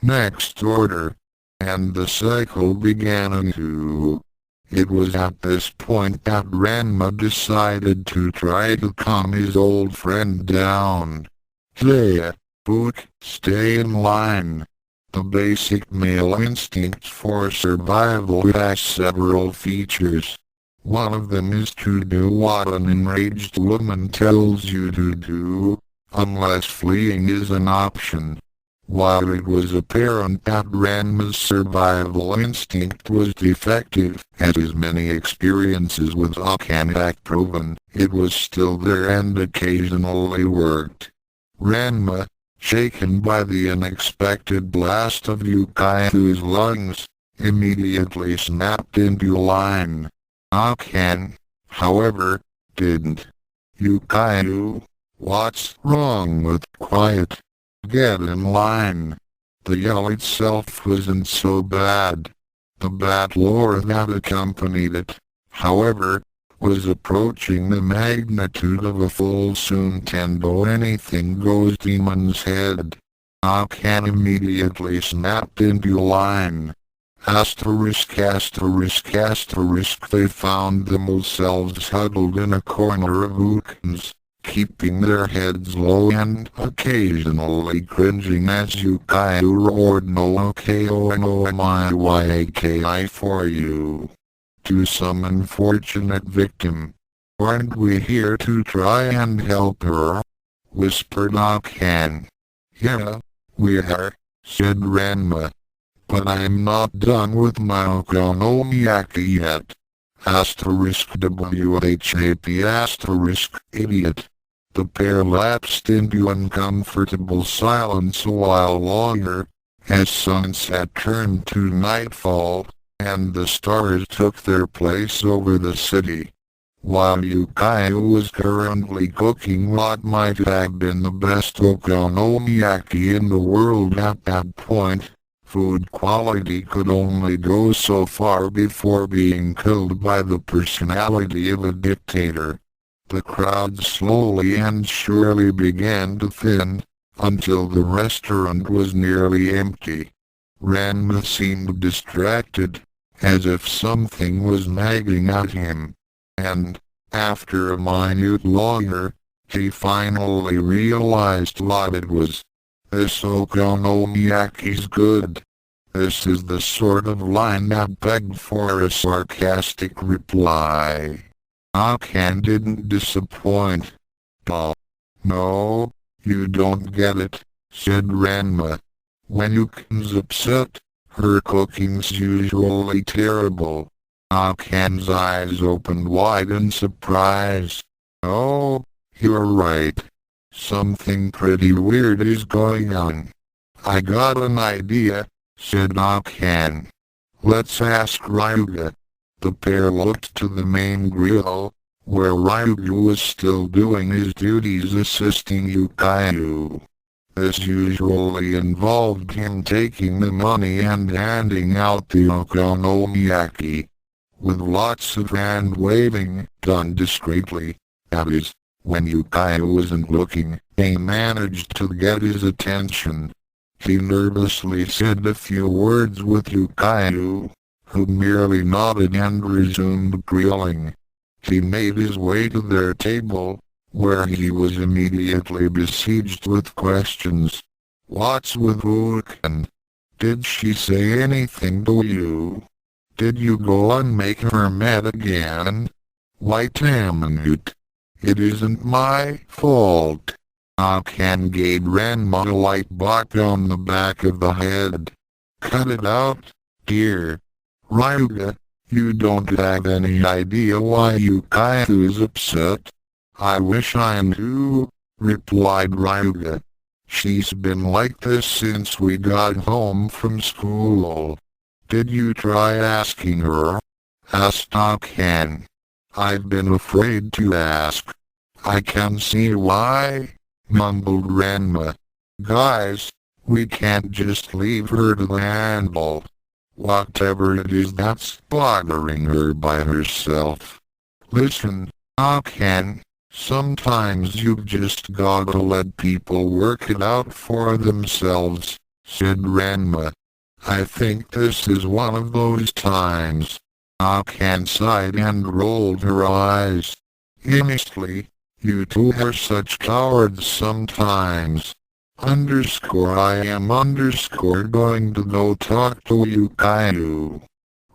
Next order, and the cycle began anew. It was at this point that Ranma decided to try to calm his old friend down. Hey, Book, stay in line. The basic male instinct for survival has several features. One of them is to do what an enraged woman tells you to do, unless fleeing is an option. While it was apparent that Ranma's survival instinct was defective, as his many experiences with Akan had proven, it was still there and occasionally worked. Ranma, shaken by the unexpected blast of Yukai's lungs, immediately snapped into line. Akan, however, didn't. Yukai, what's wrong with quiet? Get in line. The yell itself wasn't so bad. The bad lore that accompanied it, however, was approaching the magnitude of a full Suntendo anything goes demon's head. Akan immediately snapped into line. Asterisk asterisk asterisk they found themselves huddled in a corner of Ukans, keeping their heads low and occasionally cringing as Yukayu roared no ko no miyaki for you. To some unfortunate victim. Aren't we here to try and help her? Whispered Akan. Yeah, we are, said Ranma. But I'm not done with my okonomiyaki yet. Asterisk WHAP asterisk idiot. The pair lapsed into uncomfortable silence a while longer, as sunset turned to nightfall, and the stars took their place over the city. While Yukayu was currently cooking what might have been the best okonomiyaki in the world at that point, food quality could only go so far before being killed by the personality of a dictator. The crowd slowly and surely began to thin, until the restaurant was nearly empty. Ranma seemed distracted, as if something was nagging at him. And, after a minute lawyer, he finally realized what it was. This okonomiyaki's good. This is the sort of line that begged for a sarcastic reply. Akan didn't disappoint. No, you don't get it, said Ranma. When Yukin's upset, her cooking's usually terrible. Akan's eyes opened wide in surprise. Oh, you're right. Something pretty weird is going on. I got an idea, said Akan. Let's ask Ryouga. The pair looked to the main grill, where Ryouga was still doing his duties assisting Yukayu. This usually involved him taking the money and handing out the okonomiyaki. With lots of hand-waving, done discreetly, that is, when Yukayu wasn't looking, they managed to get his attention. He nervously said a few words with Yukayu, who merely nodded and resumed grilling. He made his way to their table, where he was immediately besieged with questions. What's with Ukan? Did she say anything to you? Did you go and make her mad again? Why Tamanut? It isn't my fault. Akan gave Ranma a light bock on the back of the head. Cut it out, dear. Ryouga, you don't have any idea why Yukai's upset. I wish I knew, replied Ryouga. She's been like this since we got home from school. Did you try asking her? Asked Akan. I've been afraid to ask. I can see why, mumbled Ranma. Guys, we can't just leave her to handle whatever it is that's bothering her by herself. Listen, Akan, sometimes you've just gotta let people work it out for themselves, said Ranma. I think this is one of those times. Akan sighed and rolled her eyes. Honestly, you two are such cowards sometimes. I am going to go talk to Yukayu.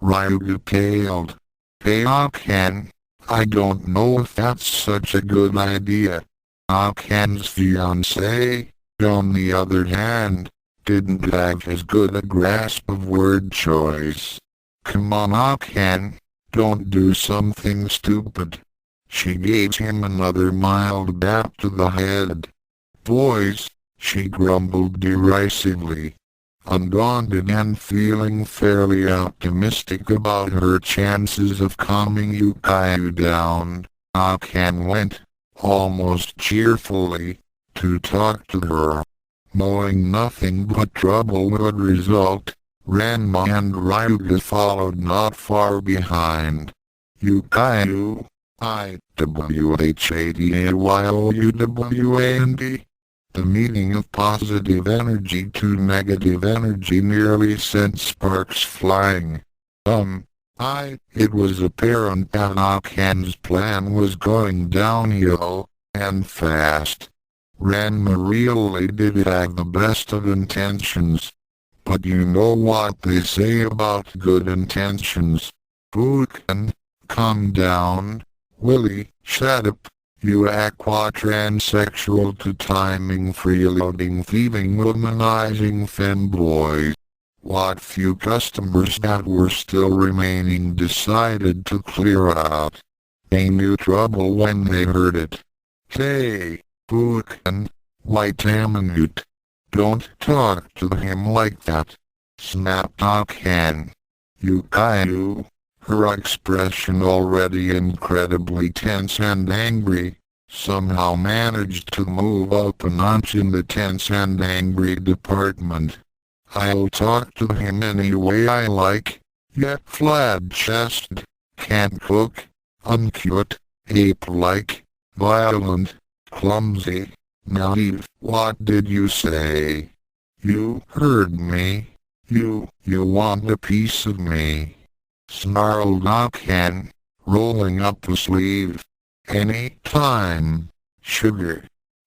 Ryouga paled. Hey Akan, I don't know if that's such a good idea. Akan's fiancé, on the other hand, didn't have as good a grasp of word choice. Come on Akan, don't do something stupid. She gave him another mild dap to the head. Boys, she grumbled derisively. Undaunted and feeling fairly optimistic about her chances of calming Yukayu down, Akan went, almost cheerfully, to talk to her. Knowing nothing but trouble would result, Ranma and Ryouga followed not far behind. Yukayu, IWHADAYOUWAND. The meaning of positive energy to negative energy nearly sent sparks flying. It was apparent that Akhan's plan was going downhill, and fast. Ranma really did have the best of intentions. But you know what they say about good intentions. Pukan, calm down. Willie, shut up. You aqua transsexual to timing freeloading thieving womanizing femboys. What few customers that were still remaining decided to clear out. They knew trouble when they heard it. Hey, Pukan, white Amanute. Don't talk to him like that. Snapped Akhan. Yukayu, her expression already incredibly tense and angry, somehow managed to move up a notch in the tense and angry department. I'll talk to him any way I like, yet flat-chested, can't cook, uncute, ape-like, violent, clumsy, naive. What did you say? You heard me. You want a piece of me. Snarled Akhan, rolling up a sleeve. Any time, sugar.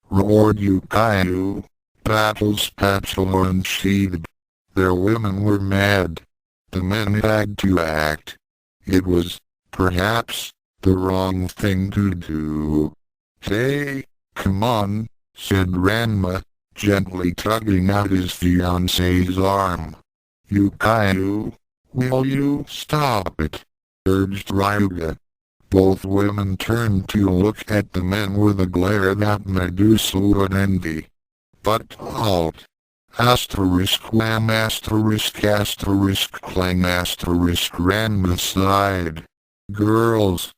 Roared Yukayu, battle spatula unsheathed. Their women were mad. The men had to act. It was, perhaps, the wrong thing to do. Hey, come on, said Ranma, gently tugging at his fiancée's arm. Yukayu, will you stop it? Urged Ryouga. Both women turned to look at the men with a glare that Medusa would envy. But halt! Asterisk wham asterisk clang asterisk Ranma sighed. Girls,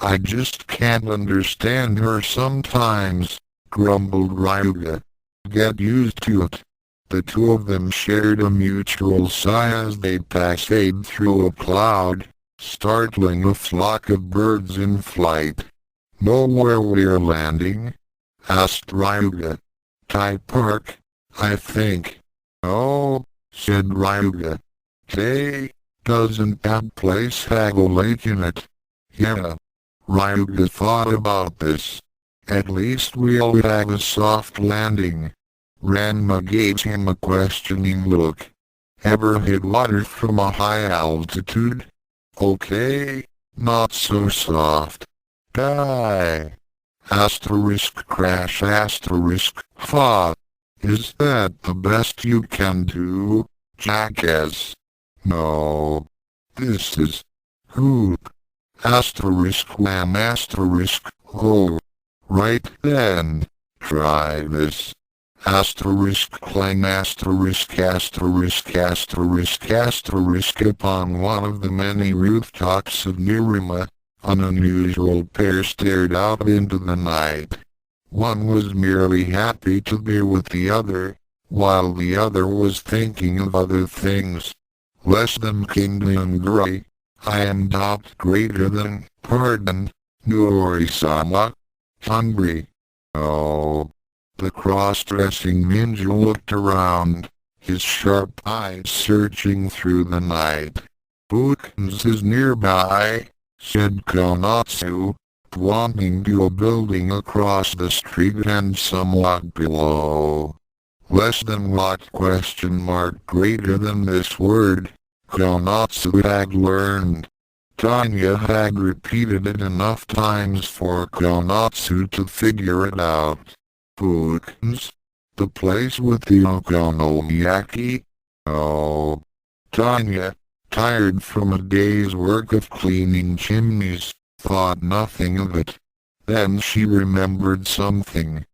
I just can't understand her sometimes, grumbled Ryouga. Get used to it. The two of them shared a mutual sigh as they passed through a cloud, startling a flock of birds in flight. Know where we're landing? Asked Ryouga. Tai Park, I think. Oh, said Ryouga. Hey, doesn't that place have a lake in it? Yeah. Ryouga thought about this. At least we'll have a soft landing. Ranma gave him a questioning look. Ever hit water from a high altitude? Okay, not so soft. Die. Asterisk crash asterisk fa. Is that the best you can do, jackass? No. This is hoop. Asterisk wham asterisk ho. Right then. Try this. Asterisk clang asterisk upon one of the many rooftops of Nerima, an unusual pair stared out into the night. One was merely happy to be with the other, while the other was thinking of other things. Less than kingly and grey, I am doubt greater than, pardon, Nuori-sama. Hungry. Oh. The cross-dressing ninja looked around, his sharp eyes searching through the night. Pukan's is nearby, said Konatsu, pointing to a building across the street and somewhat below. Less than what ? Greater than this word, Konatsu had learned. Tanya had repeated it enough times for Konatsu to figure it out. Pukan's? The place with the okonomiyaki? Oh. Tanya, tired from a day's work of cleaning chimneys, thought nothing of it. Then she remembered something.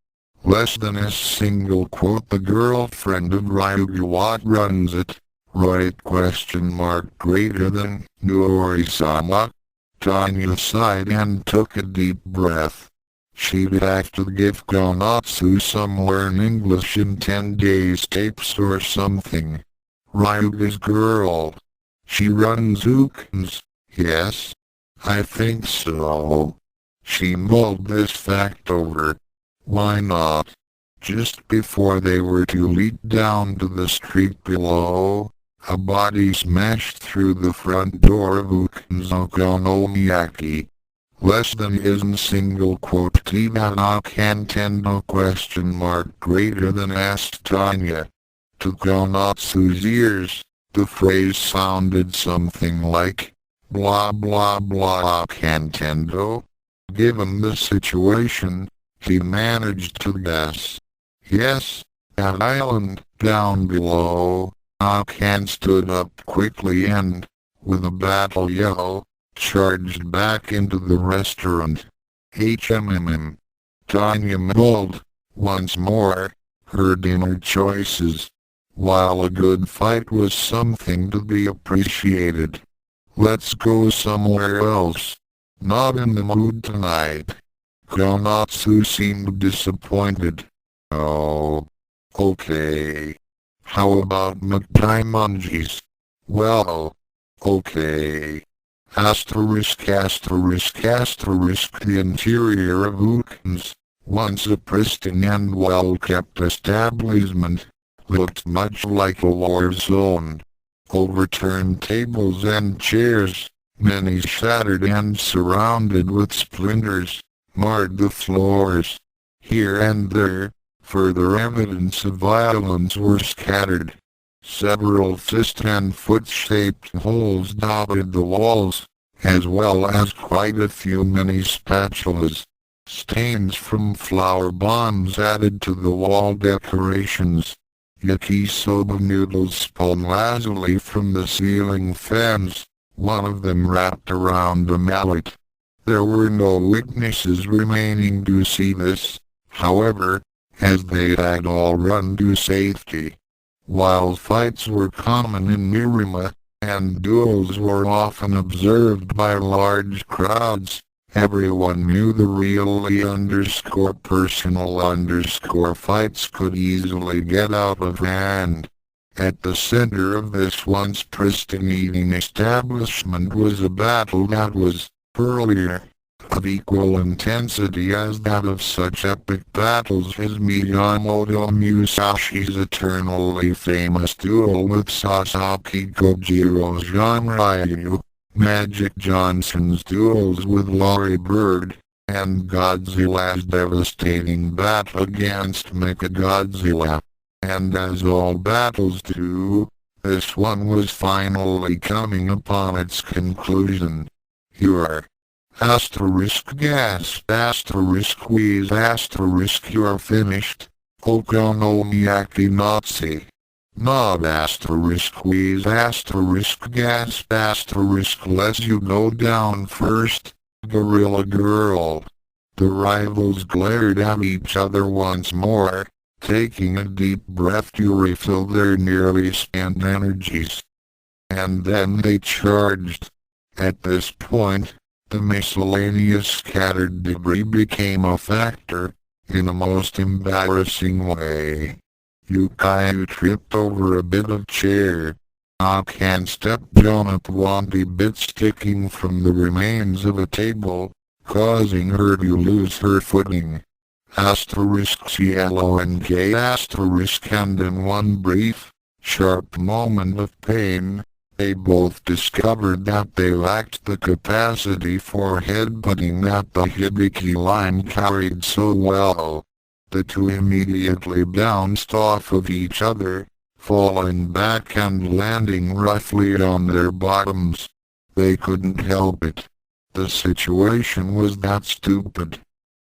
Less than a single quote. The girlfriend of Ryouga. What runs it? Right ? Greater than, Nuori-sama? Tanya sighed and took a deep breath. She'd have to give Konatsu some learn English in 10 days tapes or something. Ryouga's girl. She runs Pukan's, yes? I think so. She mulled this fact over. Why not? Just before they were to leap down to the street below, a body smashed through the front door of Uken's Okonomiyaki. Less than isn't single quote Tigana Kantendo question mark greater than asked Tanya. To Konatsu's ears, the phrase sounded something like, blah blah blah Kantendo. Given the situation, he managed to guess. Yes, that island, down below. Akan stood up quickly and, with a battle yell, charged back into the restaurant. HMM. Tanya mulled, once more, her dinner choices. While a good fight was something to be appreciated. Let's go somewhere else. Not in the mood tonight. Konatsu seemed disappointed. Oh. Okay. How about McDiamonds? Well. Okay. Asterisk asterisk asterisk the interior of Uken's, once a pristine and well-kept establishment, looked much like a war zone. Overturned tables and chairs, many shattered and surrounded with splinters, marred the floors. Here and there, further evidence of violence were scattered. Several fist and foot-shaped holes dotted the walls, as well as quite a few mini spatulas. Stains from flour bombs added to the wall decorations. Yakisoba noodles spun lazily from the ceiling fans, one of them wrapped around a mallet. There were no witnesses remaining to see this, however, as they had all run to safety. While fights were common in Nerima, and duels were often observed by large crowds, everyone knew the really personal fights could easily get out of hand. At the center of this once pristine eating establishment was a battle that was, earlier, of equal intensity as that of such epic battles as Miyamoto Musashi's eternally famous duel with Sasaki Kojiro's Ryu, Magic Johnson's duels with Laurie Bird, and Godzilla's devastating battle against Mechagodzilla. And as all battles do, this one was finally coming upon its conclusion. You're asterisk gasp asterisk wheeze asterisk you're finished. Okonomiyaki Nazi. Nod asterisk wheeze asterisk gasp asterisk lest you go down first, Gorilla Girl. The rivals glared at each other once more, taking a deep breath to refill their nearly spent energies. And then they charged. At this point, the miscellaneous scattered debris became a factor, in a most embarrassing way. Yukayu tripped over a bit of chair. Akan stepped on a twanty bit sticking from the remains of a table, causing her to lose her footing. Asterisk cielo and K asterisk and in one brief, sharp moment of pain, they both discovered that they lacked the capacity for headbutting that the Hibiki line carried so well. The two immediately bounced off of each other, falling back and landing roughly on their bottoms. They couldn't help it. The situation was that stupid.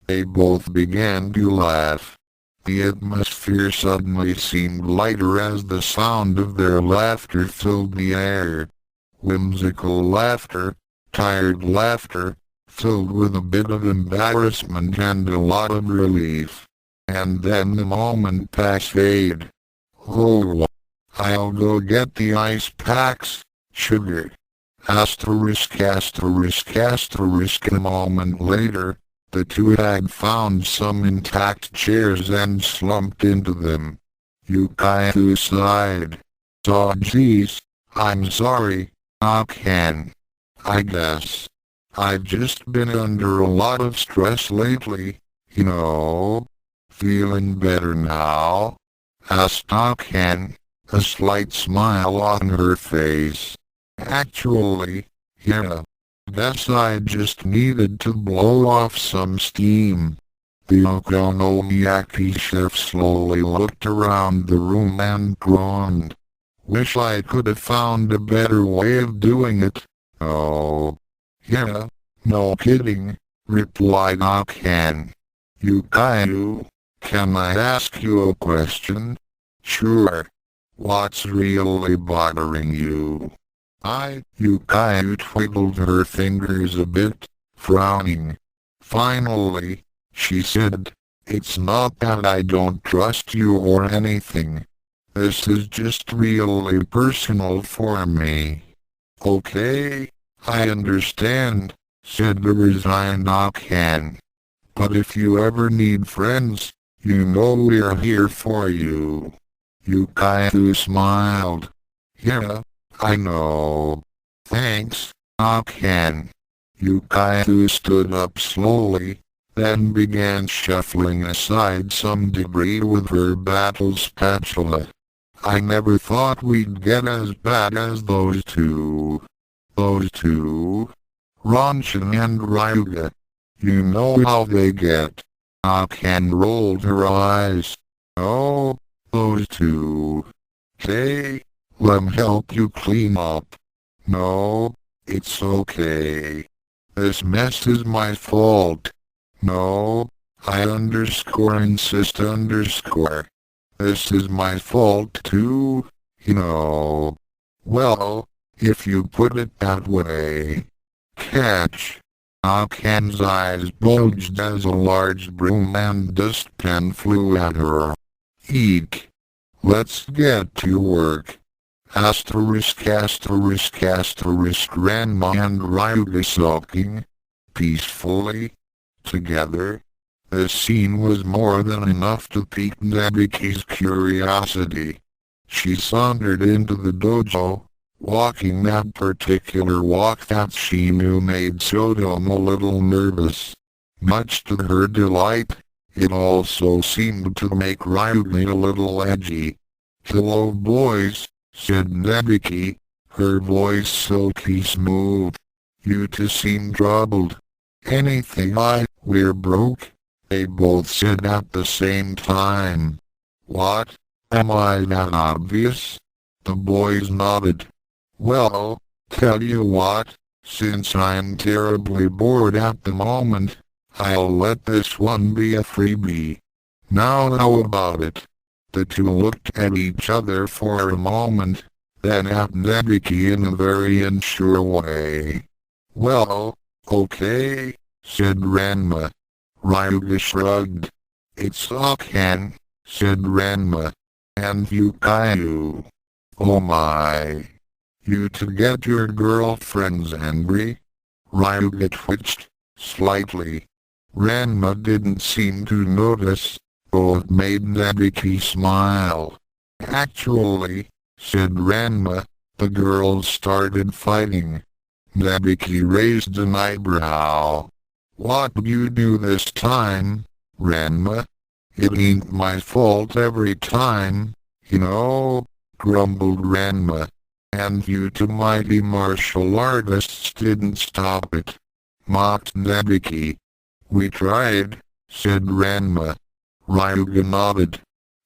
They both began to laugh. The atmosphere suddenly seemed lighter as the sound of their laughter filled the air. Whimsical laughter, tired laughter, filled with a bit of embarrassment and a lot of relief. And then the moment passed. Oh, I'll go get the ice packs, sugar. Asterisk asterisk asterisk a moment later, the two had found some intact chairs and slumped into them. Yukayu sighed. Oh geez, I'm sorry, Akan. I guess I've just been under a lot of stress lately, you know. Feeling better now? Asked Akan, a slight smile on her face. Actually, yeah. Guess I just needed to blow off some steam. The okonomiyaki chef slowly looked around the room and groaned. Wish I could have found a better way of doing it. Oh. Yeah, no kidding, replied Akan. Yukayu, can I ask you a question? Sure. What's really bothering you? Yukayu twiddled her fingers a bit, frowning. Finally, she said, it's not that I don't trust you or anything. This is just really personal for me. Okay, I understand, said the resigned Akan. But if you ever need friends, you know we're here for you. Yukayu smiled. Yeah, I know. Thanks, Akan. Yukayu stood up slowly, then began shuffling aside some debris with her battle spatula. I never thought we'd get as bad as those two. Those two? Ranma and Ryoga. You know how they get. Akan rolled her eyes. Oh, those two. Hey, lem help you clean up. No, it's okay. This mess is my fault. No, I insist. This is my fault too, you know. Well, if you put it that way. Catch. Akan's eyes bulged as a large broom and dustpan flew at her. Eek. Let's get to work. Ranma and Ryouga sulking peacefully together. This scene was more than enough to pique Nabiki's curiosity. She sauntered into the dojo, walking that particular walk that she knew made Sodom a little nervous. Much to her delight, it also seemed to make Ryuga a little edgy. "Hello boys," said Nabiki, her voice silky smooth. Yuta seemed troubled. We're broke," they both said at the same time. "What? Am I that obvious?" The boys nodded. "Well, tell you what, since I'm terribly bored at the moment, I'll let this one be a freebie. Now how about it?" The two looked at each other for a moment, then at Nabiki in a very unsure way. "Well, okay," said Ranma. Ryuga shrugged. "It's Akan," said Ranma. "And Yukayu. Oh my. You to get your girlfriends angry?" Ryuga twitched, slightly. Ranma didn't seem to notice, though it made Nabiki smile. "Actually," said Ranma, "the girls started fighting." Nabiki raised an eyebrow. "What'd you do this time, Ranma?" "It ain't my fault every time, you know," grumbled Ranma. "And you two mighty martial artists didn't stop it," mocked Nabiki. "We tried," said Ranma. Ryuga nodded.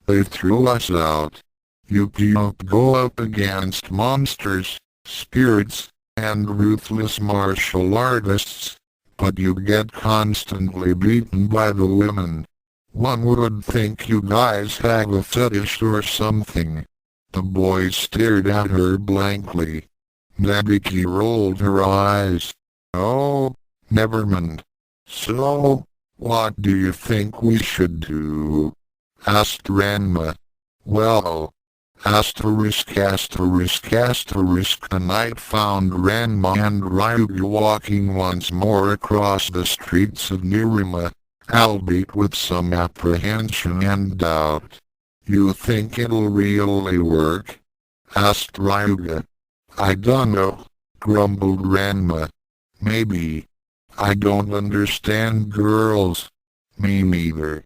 "They threw us out. You can't go up against monsters, spirits, and ruthless martial artists, but you get constantly beaten by the women. One would think you guys have a fetish or something." The boys stared at her blankly. Nabiki rolled her eyes. "Oh, never mind. So, what do you think we should do?" asked Ranma. "Well, the night found Ranma and Ryuga walking once more across the streets of Nerima, albeit with some apprehension and doubt. "You think it'll really work?" asked Ryuga. "I dunno," grumbled Ranma. "Maybe, I don't understand girls. Me neither.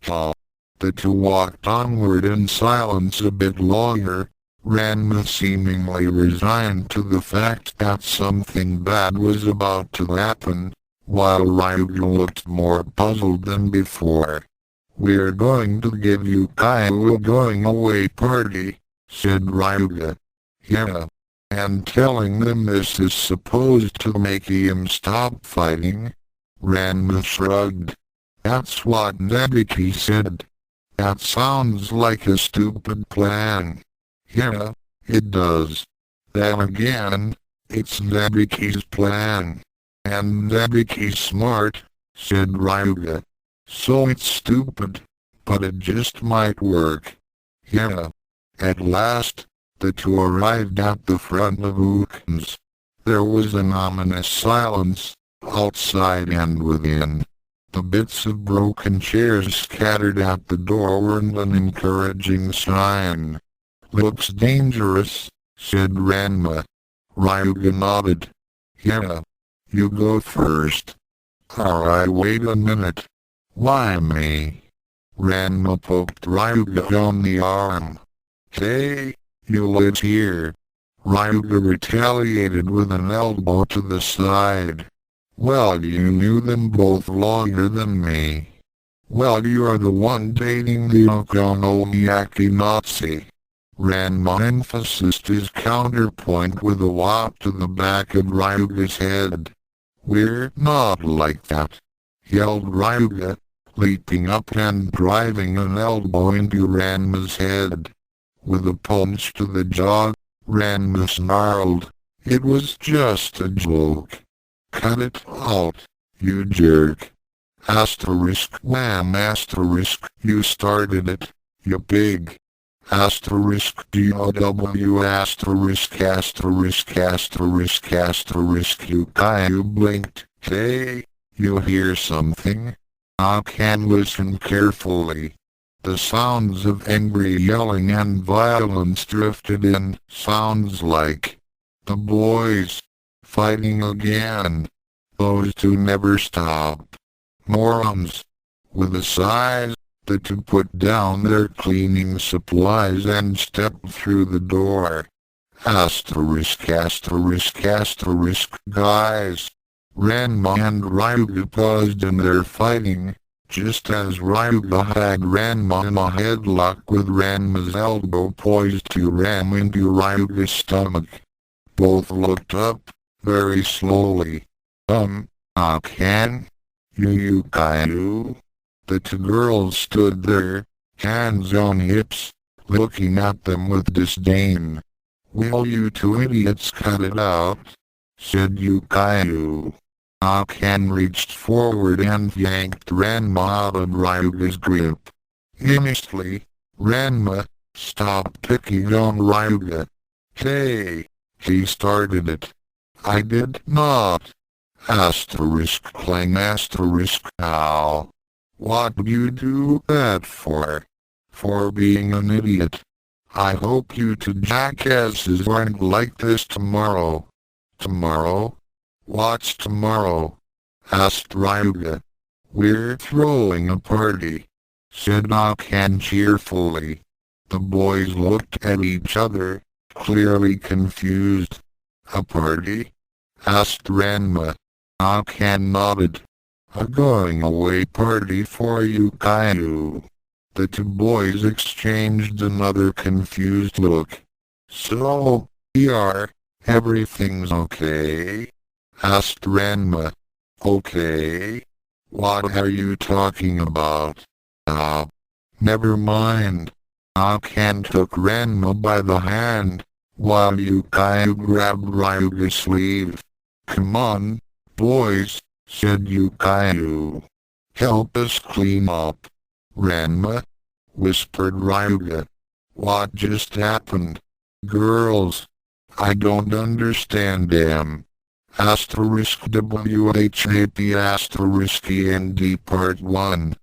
Ha. The two walked onward in silence a bit longer, Ranma seemingly resigned to the fact that something bad was about to happen, while Ryouga looked more puzzled than before. "We're going to give you Kaiu a going-away party," said Ryouga. "Yeah. And telling them this is supposed to make him stop fighting?" Ranma shrugged. "That's what Nebiki said. That sounds like a stupid plan." "Yeah, it does. Then again, it's Nebiki's plan. And Nebiki's smart," said Ryouga. "So it's stupid, but it just might work." "Yeah." At last, the two arrived at the front of Ukin's. There was an ominous silence, outside and within. The bits of broken chairs scattered at the door weren't an encouraging sign. "Looks dangerous," said Ranma. Ryouga nodded. "Yeah. You go first." "Alright, wait a minute." "Why me?" Ranma poked Ryouga on the arm. "Hey, you live here." Ryouga retaliated with an elbow to the side. "Well, you knew them both longer than me." "Well, you're the one dating the Okonomiyaki Nazi." Ranma emphasized his counterpoint with a whop to the back of Ryuga's head. "We're not like that," yelled Ryouga, leaping up and driving an elbow into Ranma's head. With a punch to the jaw, Ranma snarled, "It was just a joke. Cut it out, you jerk. Asterisk wham asterisk, you started it, you pig. Asterisk DOW asterisk asterisk asterisk asterisk you blinked. Hey, you hear something? I can listen carefully." The sounds of angry yelling and violence drifted in. "Sounds like the boys fighting again. Those two never stop. Morons." With a sigh, the two put down their cleaning supplies and stepped through the door. Asterisk asterisk asterisk guys. Ranma and Ryouga paused in their fighting, just as Ryouga had Ranma in a headlock with Ranma's elbow poised to ram into Ryuga's stomach. Both looked up, very slowly. I can? You Kaiu?" The two girls stood there, hands on hips, looking at them with disdain. "Will you two idiots cut it out?" said Kaiu. Akan reached forward and yanked Ranma out of Ryuga's grip. Instantly, Ranma stopped picking on Ryouga. "Hey!" he started it. "I did not." Asterisk clang asterisk ow. "What do you do that for?" "For being an idiot. I hope you two jackasses aren't like this tomorrow." "Tomorrow? What's tomorrow?" asked Ryouga. "We're throwing a party," said Akan cheerfully. The boys looked at each other, clearly confused. "A party?" asked Ranma. Akan nodded. "A going-away party for you Kaiu." The two boys exchanged another confused look. "So, everything's okay?" asked Ranma. "Okay? What are you talking about?" Never mind." Akan took Ranma by the hand, while Kaiu grabbed Ryuga's sleeve. "Come on, boys," said Kaiu. "Help us clean up." "Ranma?" whispered Ryouga. "What just happened?" "Girls. I don't understand them." Asterisk WHAP asterisk END Part 1